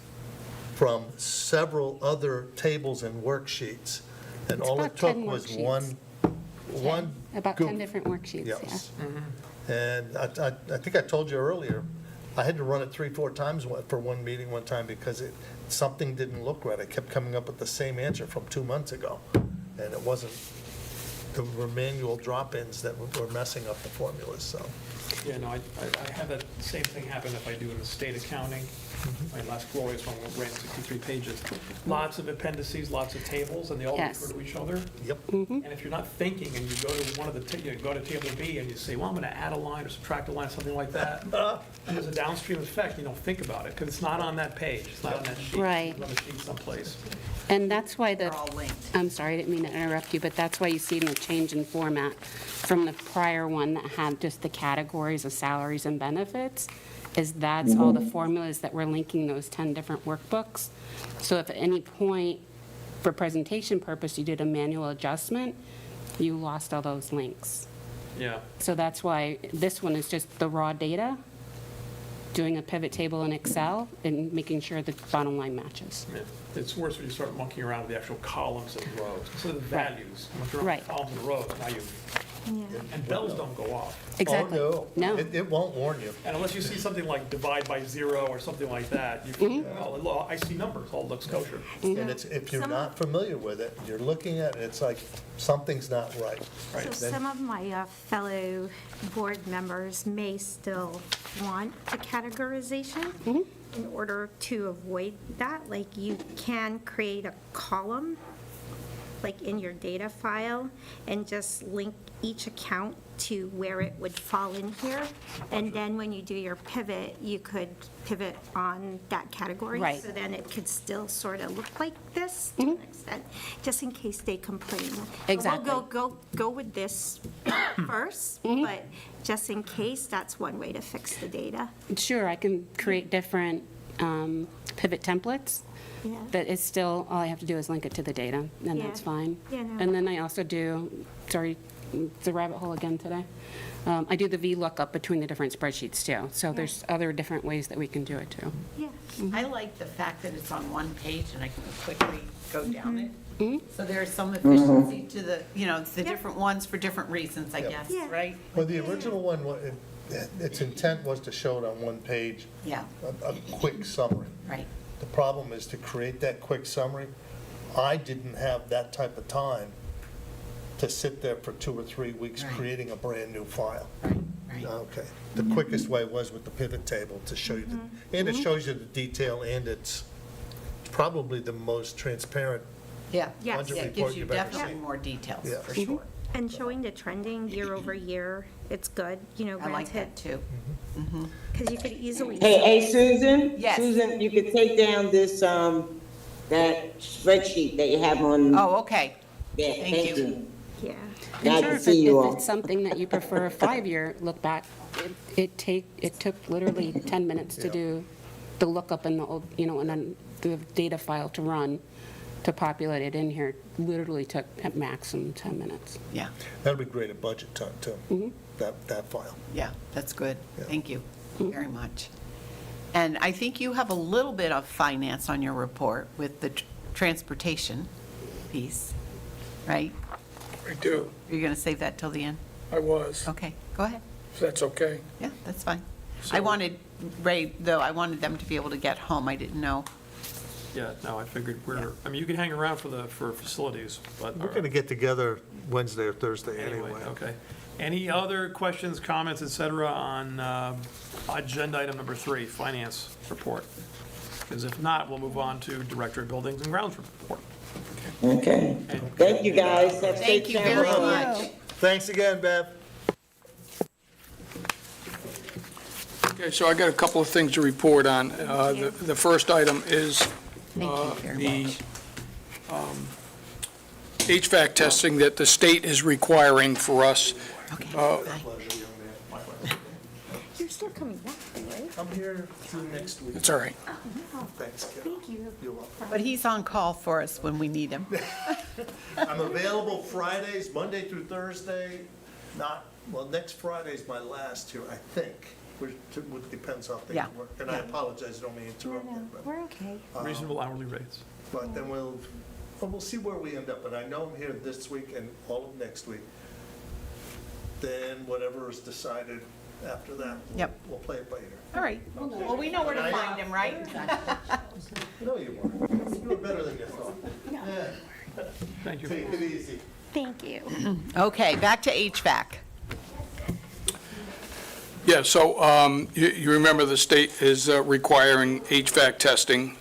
from several other tables and worksheets. And It's all about it took 10 was worksheets. one About 10 group. different worksheets, yeah. Yes. And I think I told you earlier, I had to run it 3-4 times for one meeting one time because something didn't look right. I kept coming up with the same answer from 2 months ago. And it wasn't, there were manual drop-ins that were messing up the formulas, so. Yeah, no, I have that same thing happen if I do an estate accounting. My last glorious one ran 63 pages. Lots of appendices, lots of tables, and they all Yes. refer to each other. Yep. And if you're not thinking and you go to one of the, you go to table B and you say, well, I'm going to add a line or subtract a line, something like that, and there's a downstream effect, you don't think about it, because it's not on that page, it's not on that sheet. Right. It's on the sheet someplace. And that's why They're all linked. I'm sorry, I didn't mean to interrupt you, but that's why you see the change in format from the prior one that had just the categories of salaries and benefits, is that's all the formulas that we're linking those 10 different workbooks. So if at any point, for presentation purpose, you did a manual adjustment, you lost all those links. Yeah. So that's why this one is just the raw data, doing a pivot table in Excel, and making sure the bottom line matches. Yeah. It's worse when you start monkeying around with the actual columns and rows, instead of the Right. values. Once you're on Right. the columns and rows, now you, and bells don't go off. Exactly. Oh, No. It won't warn you. And unless you see something like divide by 0 or something like that, you, oh, I see numbers, all looks kosher. And it's, if you're not familiar with it, you're looking at it, it's like, something's not right. So some of my fellow board members may still want a categorization. In order to avoid that, like, you can create a column, like in your data file, and just link each account to where it would fall in here. And then when you do your pivot, you could pivot on that category. Right. So then it could still sort of look like this to an extent, just in case they complain. Exactly. We'll go with this first, but just in case, that's one way to fix the data. Sure, I can create different pivot templates. Yeah. That is still, all I have to do is link it to the data, and Yeah. that's fine. Yeah, no. And then I also do, sorry, it's a rabbit hole again today. I do the VLOOKUP between the different spreadsheets too. So there's other different ways that we can do it too. Yeah. I like the fact that it's on one page and I can quickly go down it. So there's some efficiency to the, the different ones for different reasons, I guess, Yeah. right? Well, the original one, its intent was to show it on one page, Yeah, a quick summary. right. The problem is to create that quick summary, I didn't have that type of time to sit there for 2 or 3 weeks Right. creating a brand-new file. Right. Okay. The quickest way was with the pivot table to show you, and it shows you the detail, and it's probably the most transparent Yeah. Yes. budget Yeah, it report gives you you've ever definitely seen. more details, Yeah. for sure. And showing the trending year over year, it's good, you know, I like granted, that too. because you could easily. Hey, Susan? Yes. Susan, you could take down this, that spreadsheet that you have on. Oh, okay. Yeah, thank thank you. you. Yeah. And Glad sure, to if see you if all. it's something that you prefer a 5-year look back, it took literally 10 minutes to do the lookup in the old, you know, and then the data file to run, to populate it in here, literally took at maximum 10 minutes. Yeah, That'll be great at budget time, too, that file. yeah, that's good. Yeah. Thank you very much. And I think you have a little bit of finance on your report with the transportation piece, right? I do. You're going to save that till the end? I was. Okay, go ahead. If that's okay. Yeah, that's fine. I wanted, Ray, though, I wanted them to be able to get home. I didn't know. Yeah, no, I figured I mean, you can hang around for facilities, but. We're going to get together Wednesday or Thursday anyway. Okay. Any other questions, comments, et cetera, on agenda item number 3, finance report? Because if not, we'll move on to Director of Buildings and Grounds report. Okay. Thank you, guys. Have safe Thank you very travels. much. Thanks again, Bev. Okay, so I got a couple of things to report on. The first item is Thank you very the much. HVAC testing that the state is requiring for us. Okay, bye. You're still coming back, right? I'm here through next week. It's all right. Thanks, kiddo. Thank you. You're welcome. But he's on call for us when we need him. I'm available Fridays, Monday through Thursday, next Friday's my last here, I think. It depends how things Yeah, work. And I yeah. apologize, I don't mean to interrupt you, but, We're okay. Reasonable hourly rates. but then we'll see where we end up. And I know I'm here this week and all of next week. Then whatever is decided after that, Yep. we'll play it by ear. All right. Well, we know where to find him, right? No, you weren't. You were better than you thought. Yeah. Thank you. Take it easy. Thank you. Okay, back to HVAC. Yeah, so you remember the state is requiring HVAC testing,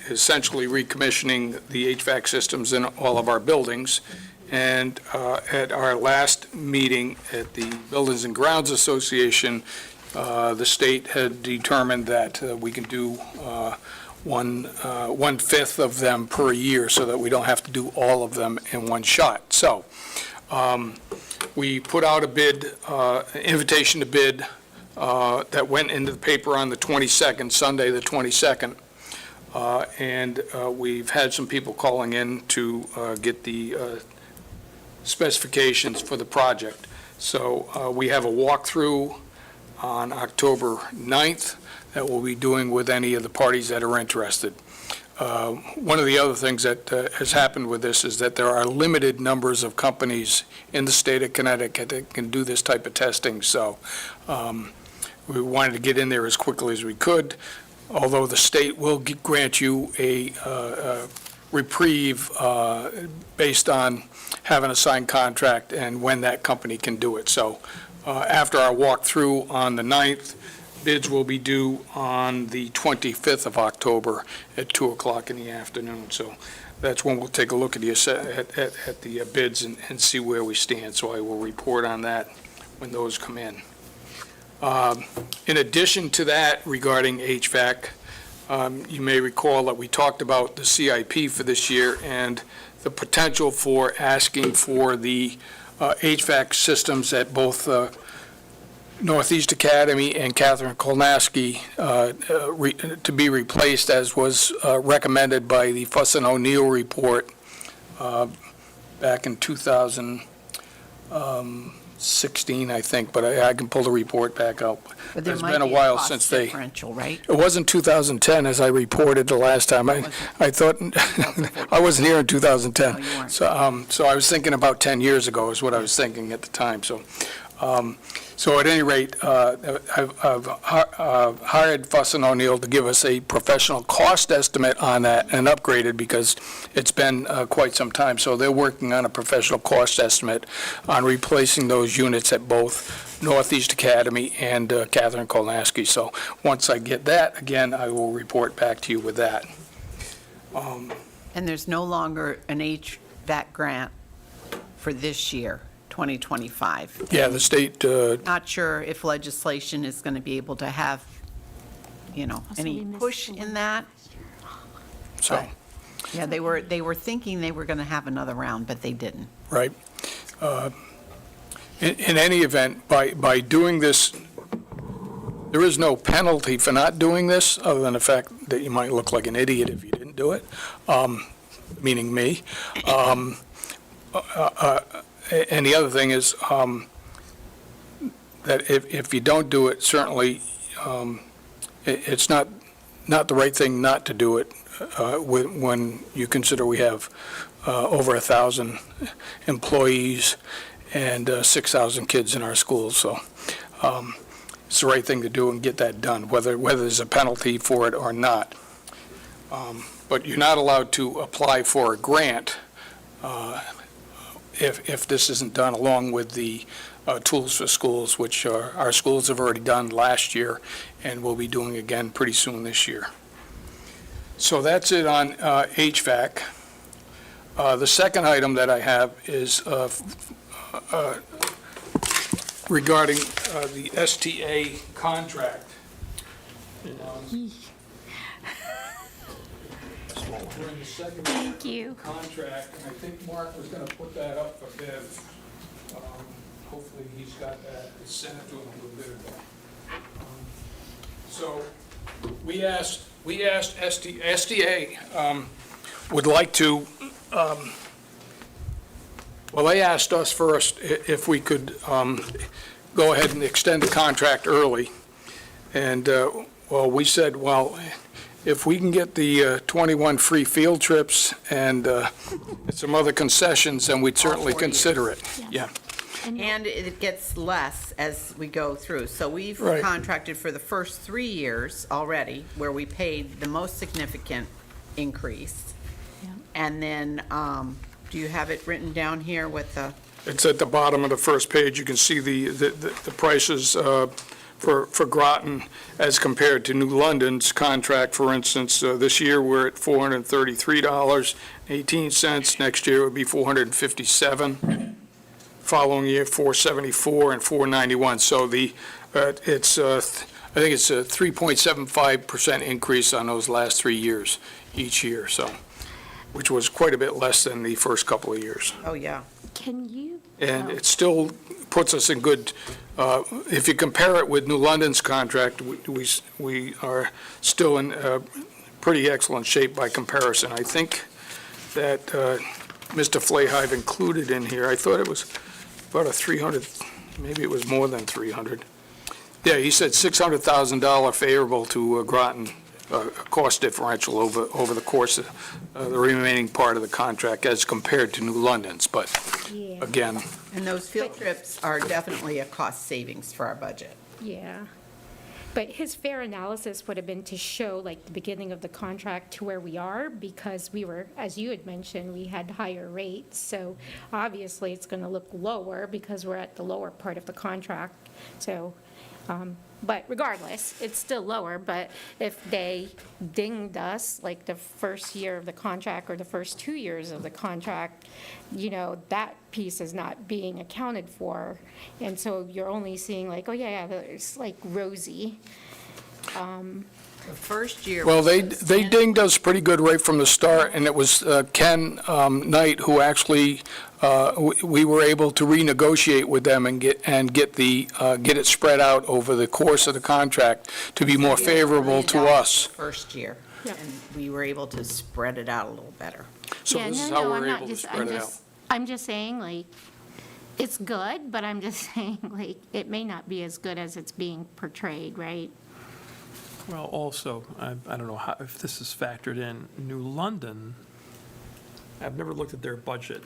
essentially recommissioning the HVAC systems in all of our buildings. And at our last meeting at the Buildings and Grounds Association, the state had determined that we can do 1/5 of them per year so that we don't have to do all of them in one shot. So we put out a bid, invitation to bid, that went into the paper on the 22nd, Sunday, the 22nd. And we've had some people calling in to get the specifications for the project. So we have a walkthrough on October 9th that we'll be doing with any of the parties that are interested. One of the other things that has happened with this is that there are limited numbers of companies in the state of Connecticut that can do this type of testing. So we wanted to get in there as quickly as we could, although the state will grant you a reprieve based on having a signed contract and when that company can do it. So after our walkthrough on the 9th, bids will be due on the 25th of October at 2 o'clock in the afternoon. So that's when we'll take a look at the bids and see where we stand. So I will report on that when those come in. In addition to that, regarding HVAC, you may recall that we talked about the CIP for this year and the potential for asking for the HVAC systems at both Northeast Academy and Catherine Kolnaski to be replaced, as was recommended by the Fuss and O'Neill report back in 2016, I think, but I can pull the report back up. But there It's might been a be a while cost since they. differential, right? It wasn't 2010, as I reported the last time. I thought, I wasn't here in 2010. No, you weren't. So I was thinking about 10 years ago is what I was thinking at the time. So at any rate, I've hired Fuss and O'Neill to give us a professional cost estimate on that and upgraded because it's been quite some time. So they're working on a professional cost estimate on replacing those units at both Northeast Academy and Catherine Kolnaski. So once I get that, again, I will report back to you with that. And there's no longer an HVAC grant for this year, 2025. Yeah, the state, Not sure if legislation is going to be able to have, you know, So we any missed push the in one. that. so, Yeah, they were thinking they were going to have another round, but they didn't. right. In any event, by doing this, there is no penalty for not doing this, other than the fact that you might look like an idiot if you didn't do it, meaning me. And the other thing is that if you don't do it, certainly, it's not the right thing not to do it when you consider we have over 1,000 employees and 6,000 kids in our schools. So it's the right thing to do and get that done, whether there's a penalty for it or not. But you're not allowed to apply for a grant if this isn't done along with the tools for schools, which our schools have already done last year and will be doing again pretty soon this year. So that's it on HVAC. The second item that I have is regarding the STA contract. We're in the second Thank you. contract, and I think Mark was going to put that up for bid. Hopefully, he's got that, sent it to him a little bit ago. So, we asked SDA would like to, well, they asked us first if we could go ahead and extend the contract early. And, well, we said, well, if we can get the 21 free field trips and some other concessions, then we'd certainly 4 years. consider it. Yeah. And it gets less as we go through. So we've Right. contracted for the first 3 years already, where we paid the most significant increase. Yeah. And then, do you have it written down here with the, It's at the bottom of the first page. You can see the prices for Groton as compared to New London's contract. For instance, this year, we're at $433.18. Next year, it would be $457. Following year, $474 and $491. So it's, I think it's a 3.75% increase on those last 3 years, each year, so, which was quite a bit less than the first couple of years. oh, yeah. Can you? And it still puts us in good, if you compare it with New London's contract, we are still in pretty excellent shape by comparison. I think that Mr. Flahive included in here, I thought it was about a 300, maybe it was more than 300. Yeah, he said $600,000 favorable to Groton, cost differential over the course of the remaining part of the contract as compared to New London's, but Yeah. again, And those field trips are definitely a cost savings for our budget. Yeah. But his fair analysis would have been to show like the beginning of the contract to where we are, because we were, as you had mentioned, we had higher rates. So obviously, it's going to look lower because we're at the lower part of the contract. So, but regardless, it's still lower. But if they dinged us like the first year of the contract or the first 2 years of the contract, you know, that piece is not being accounted for. And so you're only seeing like, oh, yeah, it's like rosy. The first year. well, was they dinged us pretty good right from the start, and it was Ken Knight who actually, we were able to renegotiate with them and get it spread out over the course of the contract to be more favorable to us. First year. Yep. And we were able to spread it out a little better. So Yeah, this is no, how no, we're I'm not able to just- spread it out. I'm just saying, like, it's good, but I'm just saying, like, it may not be as good as it's being portrayed, right? Well, also, I don't know how, if this is factored in, New London, I've never looked at their budget,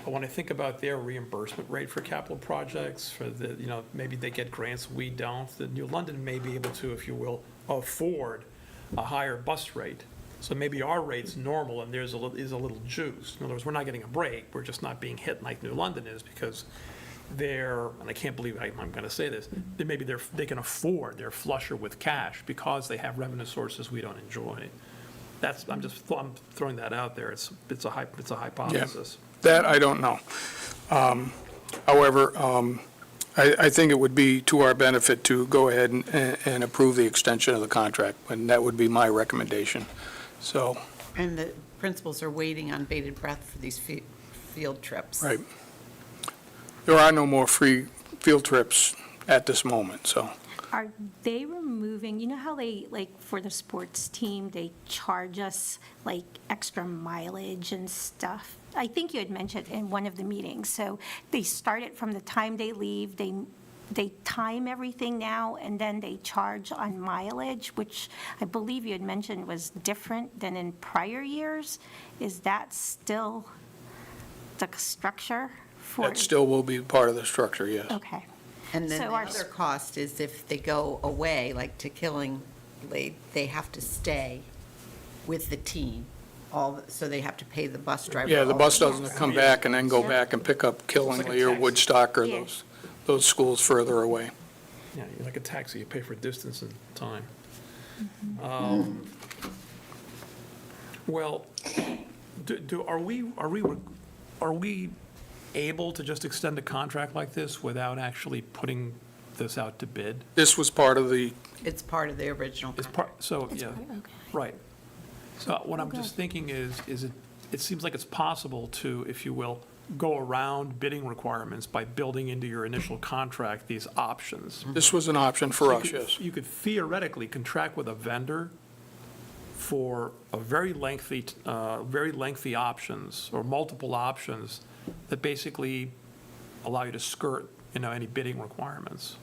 but when I think about their reimbursement rate for capital projects, for the, you know, maybe they get grants, we don't, the New London may be able to, if you will, afford a higher bus rate. So maybe our rate's normal and theirs is a little juiced. In other words, we're not getting a break, we're just not being hit like New London is, because they're, and I can't believe I'm going to say this, they can afford, they're flusher with cash because they have revenue sources we don't enjoy. I'm throwing that out there. It's a hypothesis. That I don't know. However, I think it would be to our benefit to go ahead and approve the extension of the contract, and that would be my recommendation. So, And the principals are waiting on bated breath for these field trips. right. There are no more free field trips at this moment, so. Are they removing, you know how they, like, for the sports team, they charge us, like, extra mileage and stuff? I think you had mentioned in one of the meetings. So they start it from the time they leave, they time everything now, and then they charge on mileage, which I believe you had mentioned was different than in prior years. Is that still the structure for? That still will be part of the structure, yes. Okay. And then So the our other cost is if they go away, like to Killingley, they have to stay with the team. So they have to pay the bus driver. Yeah, the bus all- doesn't come back and then go back and pick up Killingley or Woodstock or Yeah. those schools further away. Yeah, you're like a taxi, you pay for distance and time. Well, are we able to just extend a contract like this without actually putting this out to bid? This was part of the, It's part of the original It's contract. part, so, yeah, right. So what I'm just thinking is it seems like it's possible to, if you will, go around bidding requirements by building into your initial contract these options. this was an option for us, yes. You could theoretically contract with a vendor for a very lengthy options or multiple options that basically allow you to skirt, any bidding requirements.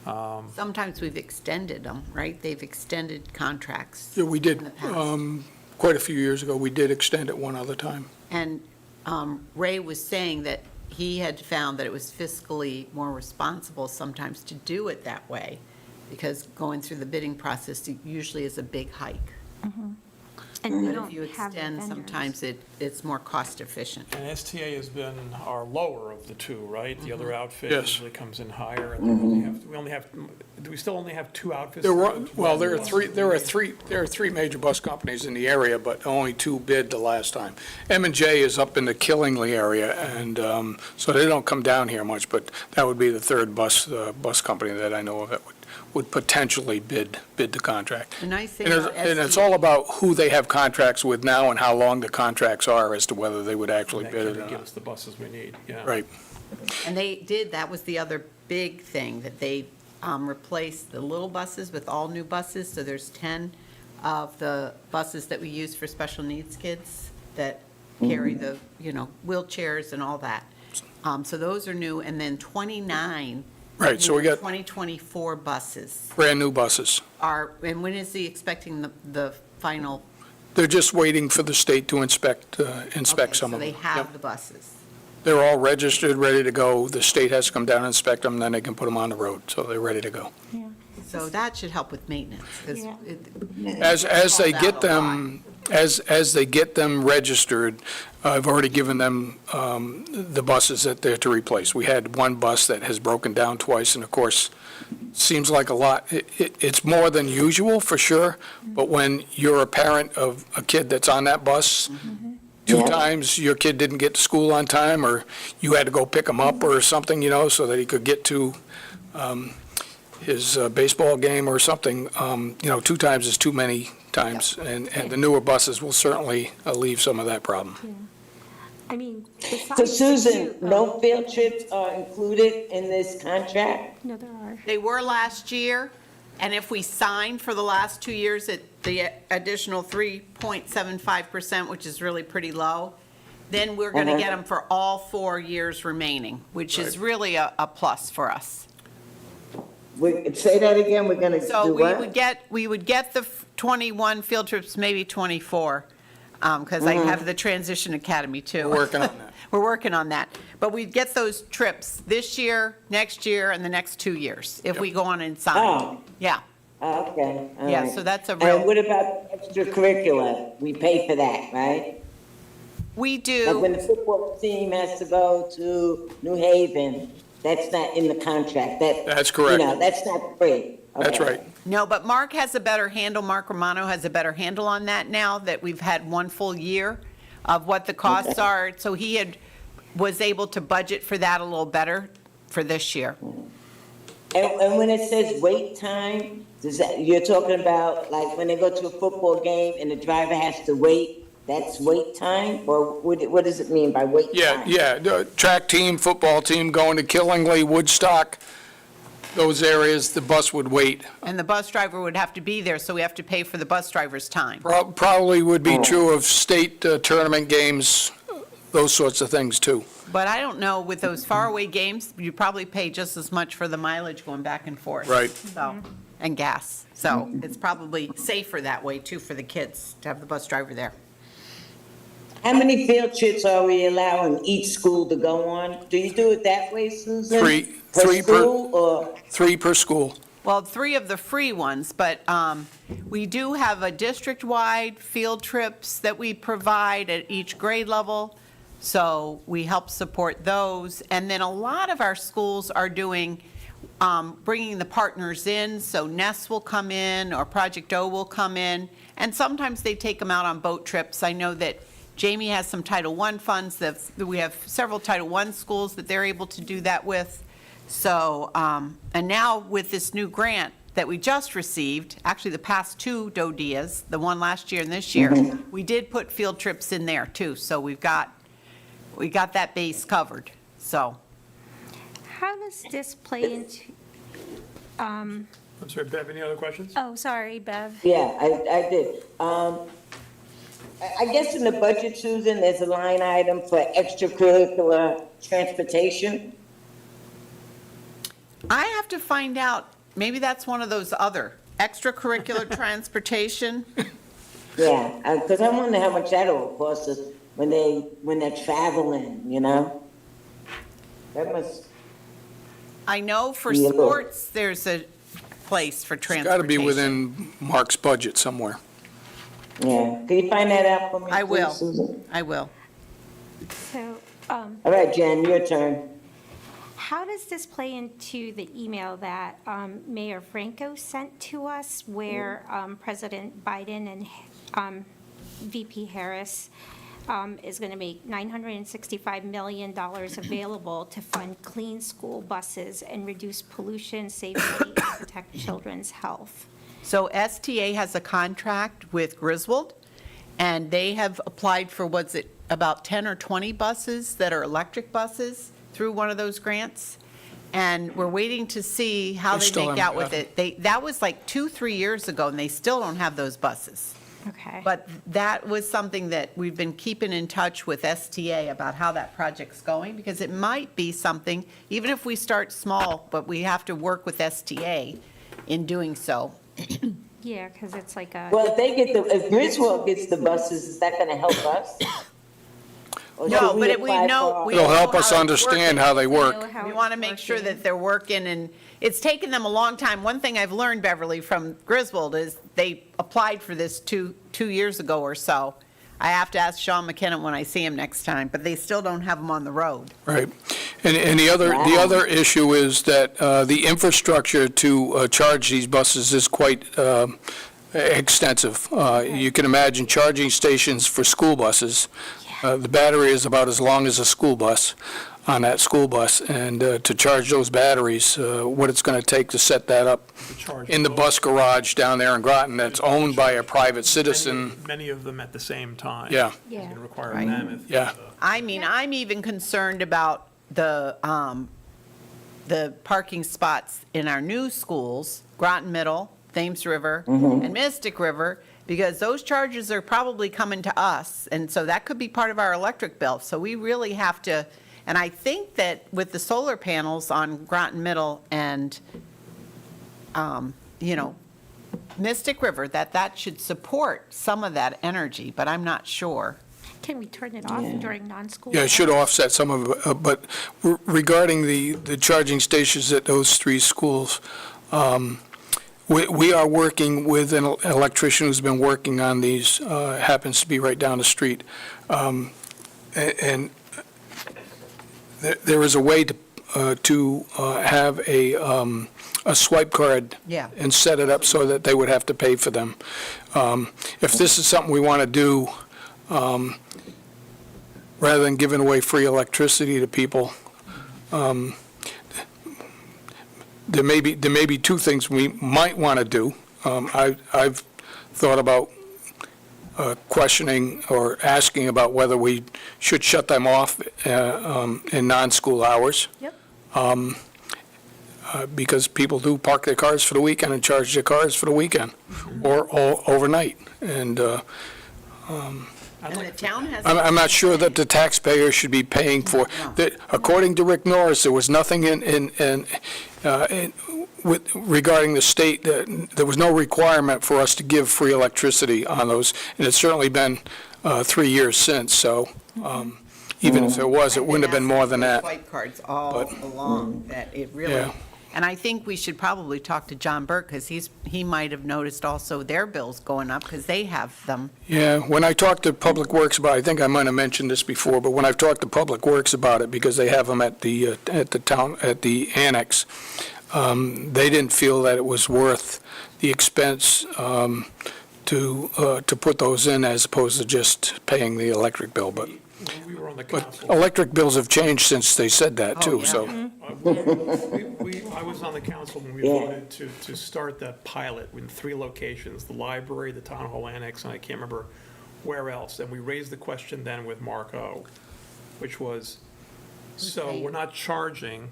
Sometimes we've extended them, right? They've extended contracts. Yeah, we in did, the past. quite a few years ago, we did extend it one other time. And Ray was saying that he had found that it was fiscally more responsible sometimes to do it that way, because going through the bidding process usually is a big hike. And you But don't if you have the extend, vendors. sometimes it's more cost efficient. And STA has been our lower of the two, right? The other outfit Yes. usually comes in higher, and do we still only have two outfits? There are three major bus companies in the area, but only two bid the last time. M&J is up in the Killingley area, and so they don't come down here much, but that would be the third bus company that I know of that would potentially bid the contract. The nice thing And about it's- and it's STA all about who they have contracts with now and how long the contracts are as to whether they would actually That bid it can or give not. us the buses we need, yeah. Right. And that was the other big thing, that they replaced the little buses with all new buses. So there's 10 of the buses that we use for special needs kids that carry the, wheelchairs and all that. So those are new, and then 29. Right, so we got 2024 buses brand-new buses. and when is he expecting the final? They're just waiting for the state to inspect Okay, some so of them. they have Yep. the buses. They're all registered, ready to go. The state has to come down and inspect them, then they can put them on the road, so they're ready to go. So that should help with maintenance, because Yeah. As they Called get out a them, as they get them registered, I've already given them the buses that they're to replace. We had one bus that has broken down twice, and of course, seems like a lot. It's more than usual, for sure, but when you're a parent of a kid that's on that bus, two times your kid didn't get to school on time, or you had to go pick him up or something, so that he could get to his baseball game or something, two times is too many times, and the newer buses will certainly alleviate some of that problem. I mean, So besides. Susan, no field trips are included in this contract? No, there are. They were last year, and if we signed for the last 2 years at the additional 3.75%, which is really pretty low, then we're going to get them for all 4 years remaining, which is really a plus for us. Say that again, we're gonna So do we what? would get the 21 field trips, maybe 24, because I have the Transition Academy too. We're working on that. We're working on that. But we'd get those trips this year, next year, and the next 2 years, if we go on and sign. Oh. Yeah, Okay, all yeah, right. so that's a And real, what about extracurricular? We pay for that, right? we Like when do, the football team has to go to New Haven, that's not in the contract, That's correct. That's not free. That's Okay. right. no, but Mark has a better handle, Mark Romano has a better handle on that now, that we've had one full year of what the costs are. So he had was able to budget for that a little better for this year. And when it says wait time, does that, you're talking about like when they go to a football game and the driver has to wait, that's wait time? Or what does it mean by wait time? The track team, football team going to Killingly, Woodstock, those areas, the bus would wait. And the bus driver would have to be there, so we have to pay for the bus driver's time. Probably would be true of state tournament games, those sorts of things, too. But I don't know, with those faraway games, you probably pay just as much for the mileage going back and forth. Right. So, and gas. So it's probably safer that way, too, for the kids to have the bus driver there. How many field trips are we allowing each school to go on? Do you do it that way, Susan? Three per- school or? 3 per school. Well, 3 of the free ones, but we do have a district-wide field trips that we provide at each grade level, so we help support those. And then a lot of our schools are doing, bringing the partners in, so Nest will come in, or Project O will come in, and sometimes they take them out on boat trips. I know that Jamie has some Title I funds, that we have several Title I schools that they're able to do that with. So, and now with this new grant that we just received, actually the past 2 DODIAs, the one last year and this year, we did put field trips in there too. So we got that base covered, so. How does this play into, I'm sorry, Bev, any other questions? oh, sorry, Bev. Yeah, I did. I guess in the budget, Susan, there's a line item for extracurricular transportation. I have to find out, maybe that's one of those other extracurricular transportation. Yeah, because I wonder how much that'll cost us when they're traveling, you know? That must, I know for Yeah. sports, there's a place for It's transportation. got to be within Mark's budget somewhere. yeah. Can you find that out for me, I will. please, Susan? I will. So, All right, Jen, your turn. how does this play into the email that Mayor Franco sent to us, where President Biden and VP Harris is going to make $965 million available to fund clean school buses and reduce pollution, save money, and protect children's health? So STA has a contract with Griswold, and they have applied for, what's it, about 10 or 20 buses that are electric buses through one of those grants. And we're waiting to see how They they still make out haven't with it. That was like 2-3 years ago, and they still don't have those buses. Okay. But that was something that we've been keeping in touch with STA about how that project's going, because it might be something, even if we start small, but we have to work with STA in doing so. Yeah, because it's like a, Well, if Griswold gets the buses, is that gonna help us? Or No, should but we apply know- for- we It'll know help how us it's understand working. how they work. know how We it's want to make sure working. that they're working, and it's taken them a long time. One thing I've learned, Beverly, from Griswold is they applied for this two years ago or so. I have to ask Sean McKenna when I see him next time, but they still don't have them on the road. Right. And the other issue is that the infrastructure to charge these buses is quite extensive. You can imagine charging stations for school buses. The battery is about as long as a school bus on that school bus, and to charge those batteries, what it's going to take to set that up in the bus garage down there in Groton that's owned by a private citizen. Many of them at the same time. Yeah. It's going to require Right. mammoth. Yeah. I mean, I'm even concerned about the parking spots in our new schools, Groton Middle, Thames River, and Mystic River, because those charges are probably coming to us, and so that could be part of our electric bill. So we really have to, and I think that with the solar panels on Groton Middle and, Mystic River, that should support some of that energy, but I'm not sure. Can we turn it off during non-school? Yeah, it should offset some of it, but regarding the charging stations at those 3 schools, we are working with an electrician who's been working on these, happens to be right down the street. And there is a way to have a swipe card. Yeah. And set it up so that they would have to pay for them. If this is something we want to do, rather than giving away free electricity to people, there may be two things we might want to do. I've thought about questioning or asking about whether we should shut them off in non-school hours. Yep. Because people do park their cars for the weekend and charge their cars for the weekend or overnight. And And the town has. I'm not sure that the taxpayer should be paying for, that. According to Rick Norris, there was nothing regarding the state, there was no requirement for us to give free electricity on those, and it's certainly been 3 years since, so even if there was, it wouldn't have been more than that. Swipe cards all along, that it really, Yeah. and I think we should probably talk to John Burke, because he might have noticed also their bills going up, because they have them. Yeah, when I talked to Public Works about it, I think I might have mentioned this before, but when I've talked to Public Works about it, because they have them at the town, at the annex, they didn't feel that it was worth the expense to put those in as opposed to just paying the electric bill, but We were on the But council. electric bills have changed since they said that, Oh, too, yeah. so. I was on the council when we Yeah. voted to start that pilot in 3 locations, the library, the town hall annex, and I can't remember where else. And we raised the question then with Mark O., which was, so we're not charging,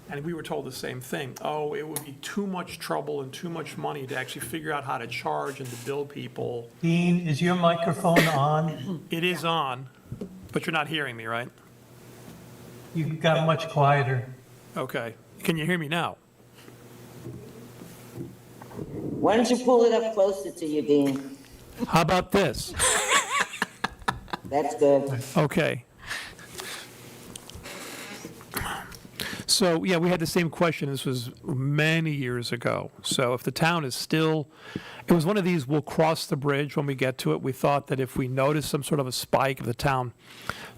and we were told the same thing. Oh, it would be too much trouble and too much money to actually figure out how to charge and to bill people. Dean, is your microphone on? It is on, but you're not hearing me, right? You got much quieter. Okay. Can you hear me now? Why don't you pull it up closer to you, Dean? How about this? That's good. Okay. So, yeah, we had the same question. This was many years ago. So if the town is still, it was one of these, we'll cross the bridge when we get to it. We thought that if we noticed some sort of a spike of the town,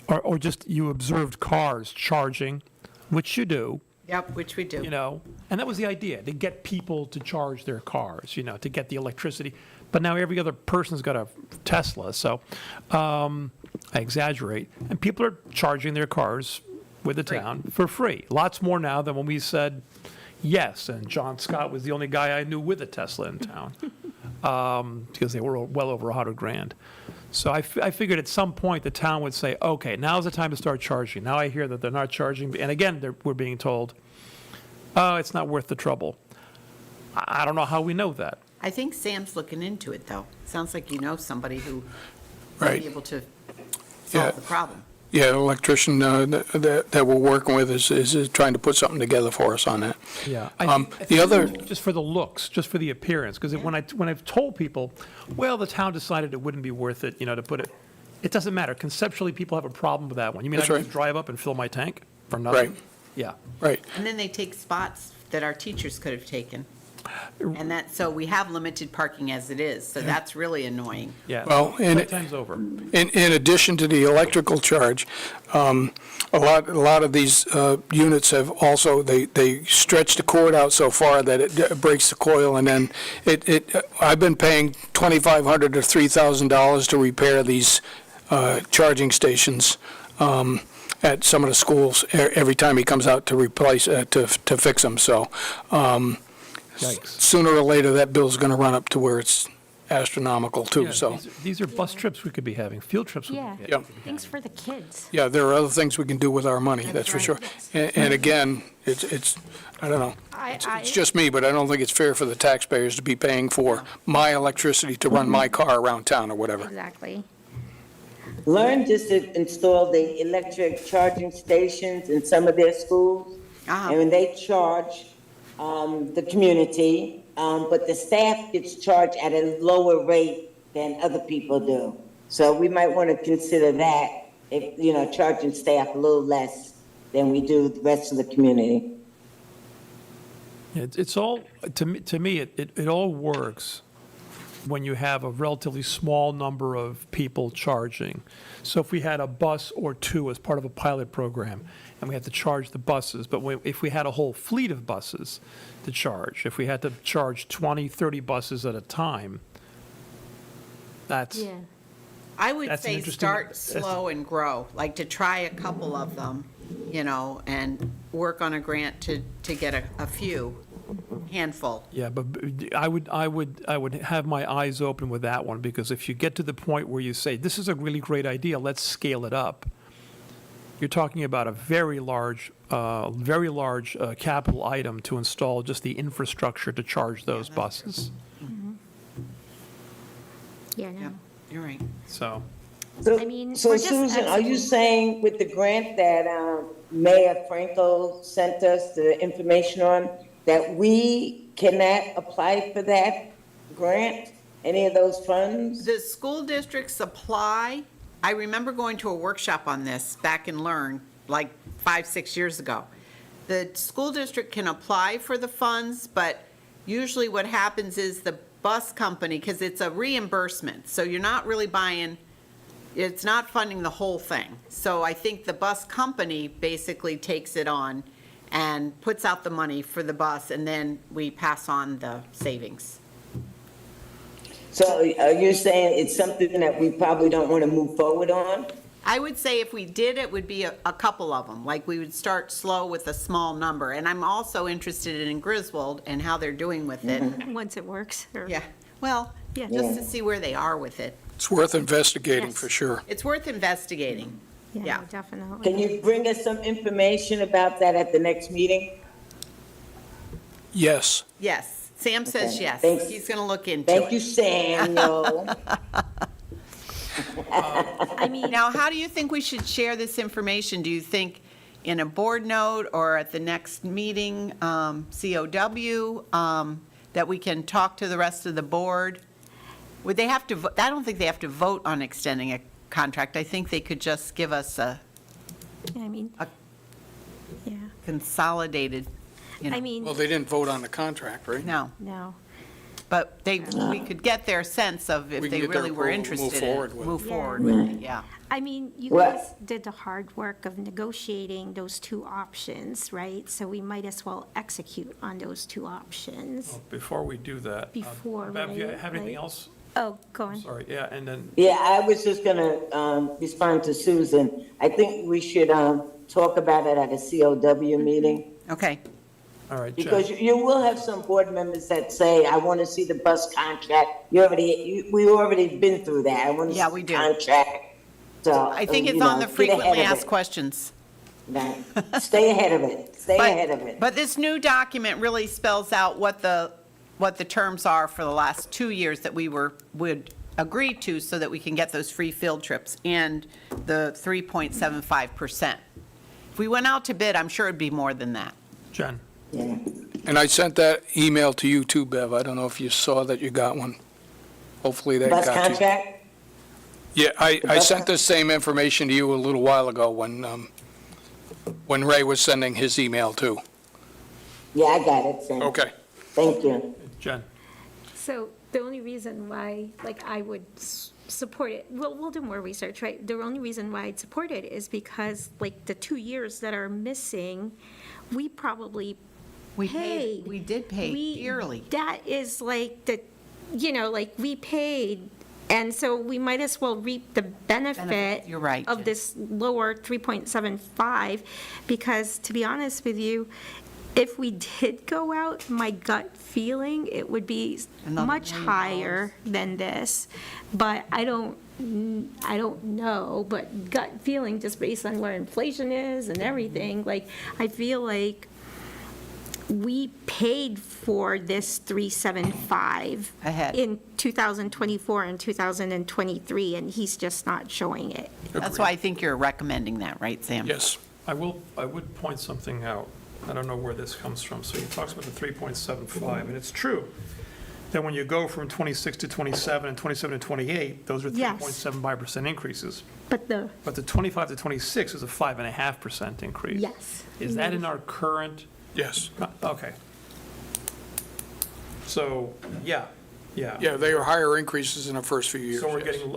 or just you observed cars charging, which you do, Yep, which we do. you know, and that was the idea, to get people to charge their cars, you know, to get the electricity. But now every other person's got a Tesla, so I exaggerate. And people are charging their cars with the town for free. Lots more now than when we said yes. And John Scott was the only guy I knew with a Tesla in town because they were well over $100,000. So I figured at some point the town would say, okay, now's the time to start charging. Now I hear that they're not charging. And again, we're being told, oh, it's not worth the trouble. I don't know how we know that. I think Sam's looking into it, though. Sounds like you know somebody who might Right. be able to Yeah. solve the problem. Yeah, an electrician that we're working with is trying to put something together for us on that. Yeah. The other, Just for the looks, just for the appearance, because when I've told people, well, the town decided it wouldn't be worth it, you know, to put it, it doesn't matter. Conceptually, people have a problem with that one. You mean I That's can right. just drive up and fill my tank for nothing? Right. Yeah. right, And then they take spots that our teachers could have taken. And so we have limited parking as it is, so that's really annoying. Yeah. Well, and- Time's over. in addition to the electrical charge, a lot of these units have also, they stretch the cord out so far that it breaks the coil, and then I've been paying $2,500 to $3,000 to repair these charging stations at some of the schools every time he comes out to replace, to fix them, so Yikes. sooner or later, that bill's going to run up to where it's astronomical, too, Yeah, so. these are bus trips we could be having, field trips we Yeah. could be Yeah. having. Things for the kids. Yeah, there are other things we can do with our money, that's for sure. And again, it's, I don't know, it's just me, but I don't think it's fair for the taxpayers to be paying for my electricity to run my car around town or whatever. Exactly. Learn just to install the electric charging stations in some of their schools. Ah. And when they charge the community, but the staff gets charged at a lower rate than other people do. So we might want to consider that, if, you know, charging staff a little less than we do the rest of the community. It's all, to me, it all works when you have a relatively small number of people charging. So if we had a bus or two as part of a pilot program, and we had to charge the buses, but if we had a whole fleet of buses to charge, if we had to charge 20, 30 buses at a time, that's, Yeah. I would That's an say interesting- start slow and grow, like to try a couple of them, and work on a grant to get a few, handful. Yeah, but I would have my eyes open with that one, because if you get to the point where you say, this is a really great idea, let's scale it up, you're talking about a very large capital item to install just the infrastructure to charge those buses. Yeah, no. Yep, you're right. So, I mean, So we're just Susan, are you asking- saying with the grant that Mayor Franco sent us the information on, that we cannot apply for that grant, any of those funds? The school districts apply, I remember going to a workshop on this back in Learn, like 5-6 years ago. The school district can apply for the funds, but usually what happens is the bus company, because it's a reimbursement, so you're not really buying, it's not funding the whole thing. So I think the bus company basically takes it on and puts out the money for the bus, and then we pass on the savings. So are you saying it's something that we probably don't want to move forward on? I would say if we did, it would be a couple of them, like we would start slow with a small number. And I'm also interested in Griswold and how they're doing with it. Once it works. or- Yeah, well, Yeah. just to see where they are with it. It's worth investigating Yes. for sure. It's worth investigating. Yeah, Yeah. no, definitely. Can you bring us some information about that at the next meeting? Yes. Yes, Sam says Okay, yes. thanks. He's going to look into Thank you, it. Samuel. I mean, Now, how do you think we should share this information? Do you think in a board note or at the next meeting, COW, that we can talk to the rest of the board? Would they have to, I don't think they have to vote on extending a contract. I think they could just give us a I mean, A- yeah, consolidated, I mean, Well, they didn't vote on the contract, right? no, no. but we could get their sense of if We can they get their really were approval to move interested in forward it. with it. Move Yeah. forward with it, yeah. I mean, you Well- guys did the hard work of negotiating those two options, right? So we might as well execute on those two options. before we do that. Before, Bev, you right, have anything like- else? Oh, go on. Sorry, yeah, and then, Yeah, I was just gonna respond to Susan. I think we should talk about it at a COW meeting, Okay, all right, Jen. because you will have some board members that say, I want to see the bus contract. We already been through that. I want to Yeah, see we the do. contract. So, I think you it's on know, the get frequently ahead of asked it. questions. Right. Stay ahead of it. Stay But- ahead of it. But this new document really spells out what the terms are for the last 2 years that we would agree to so that we can get those free field trips and the 3.75%. If we went out to bid, I'm sure it'd be more than that. Jen, Yeah. And I sent that email to you too, Bev. I don't know if you saw that you got one. Hopefully that Bus got to you. contract? Yeah, I bus sent the same information to you a little while ago when Ray was sending his email too. Yeah, I got it, Sam. Okay. Thank you. Jen, So the only reason why, like, I would support it, we'll do more research, right? The only reason why I'd support it is because, like, the 2 years that are missing, we probably We paid, paid. we did pay We- dearly. That is like like, we paid, and so we might as well reap the benefit. You're right, Of Jen. this lower 3.75, because to be honest with you, if we did go out, my gut feeling, it would be Another much $1 million. higher than this. But I don't know, but gut feeling, just based on where inflation is and everything, like, I feel like we paid for this 375 Ahead. in 2024 and 2023, and he's just not showing it. That's why I think you're recommending that, right, Sam? Yes. I would point something out. I don't know where this comes from. So he talks about the 3.75, and it's true that when you go from 26 to 27 and 27 to 28, those are Yes. 3.75% increases. But the, But the 25 to 26 is a 5.5% increase. yes. Is that in our current? Yes. Okay. So, yeah. Yeah, they were higher increases in the first few years. So we're yes. getting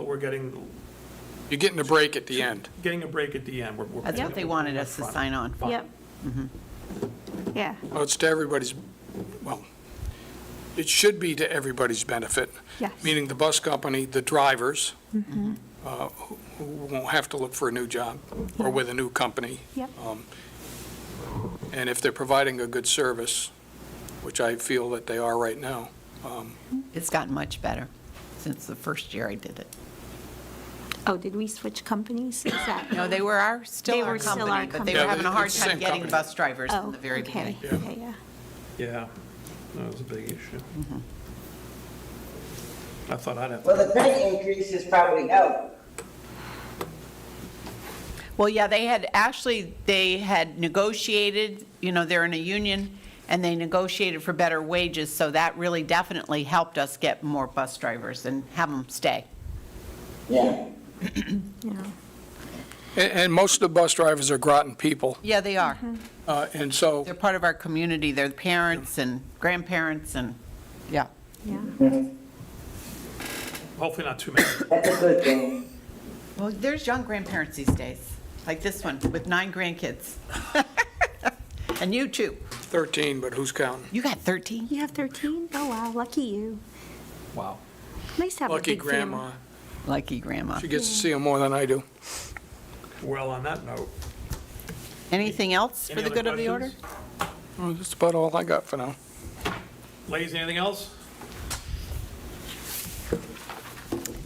You're getting a break at the end. a break at the end. That's what they wanted us to sign on. Yep. Yeah, Well, it's to everybody's, well, it should be to everybody's benefit. yes. Meaning the bus company, the drivers, who won't have to look for a new job or with a new company. Yep. And if they're providing a good service, which I feel that they are right now, It's gotten much better since the first year I did it. Oh, did we switch companies? Is that? No, they were still They our were still company, our but they company. were Yeah, having a hard it's the time same getting company. bus drivers Oh, from the very okay. beginning. Okay, yeah. Yeah, that was a big issue. I thought I'd have, Well, the pay increases probably help. Well, yeah, they had negotiated, they're in a union, and they negotiated for better wages, so that really definitely helped us get more bus drivers and have them stay. Yeah. and most of the bus drivers are Groton people, Yeah, they are. and so They're part of our community. They're parents and grandparents and, yeah. Yeah. hopefully not too many. That's a good thing. Well, there's young grandparents these days, like this one with 9 grandkids. And you too. 13, but who's counting? You got 13? You have 13? Oh, wow, lucky you. Wow. Nice to have a Lucky big family. grandma. Lucky grandma. She gets to see them more than I do. Well, on that note. Anything else for Any the other good of the order? questions? Well, that's about all I got for now. Ladies, anything else?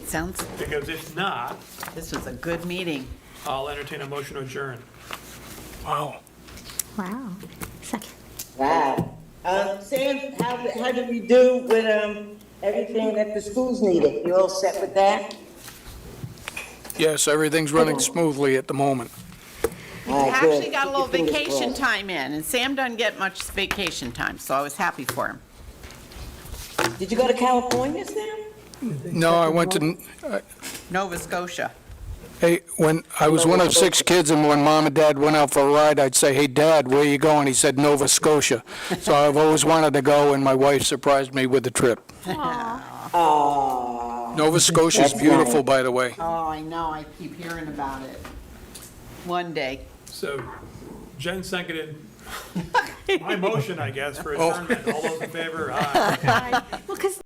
Sounds, Because if not, this was a good meeting. I'll entertain a motion to adjourn. Wow. Wow. Second. Wow. Sam, how did we do with, everything that the schools needed? You all set with that? Yes, everything's running smoothly at the moment. All right, good. Actually got a little Keep your fingers vacation crossed. time in, and Sam doesn't get much vacation time, so I was happy for him. Did you go to California, Sam? No, I went to, Nova Scotia. hey, when I was one of 6 kids, and when Mom and Dad went out for a ride, I'd say, "Hey, Dad, where you going?" He said, "Nova Scotia." So I've always wanted to go, and my wife surprised me with the trip. Aw. Nova Scotia's That's beautiful, nice. by the way. Oh, I know, I keep hearing about it. One day. So Jen seconded my motion, I guess, for Oh. adjournment. All those in favor? Aye. Well, because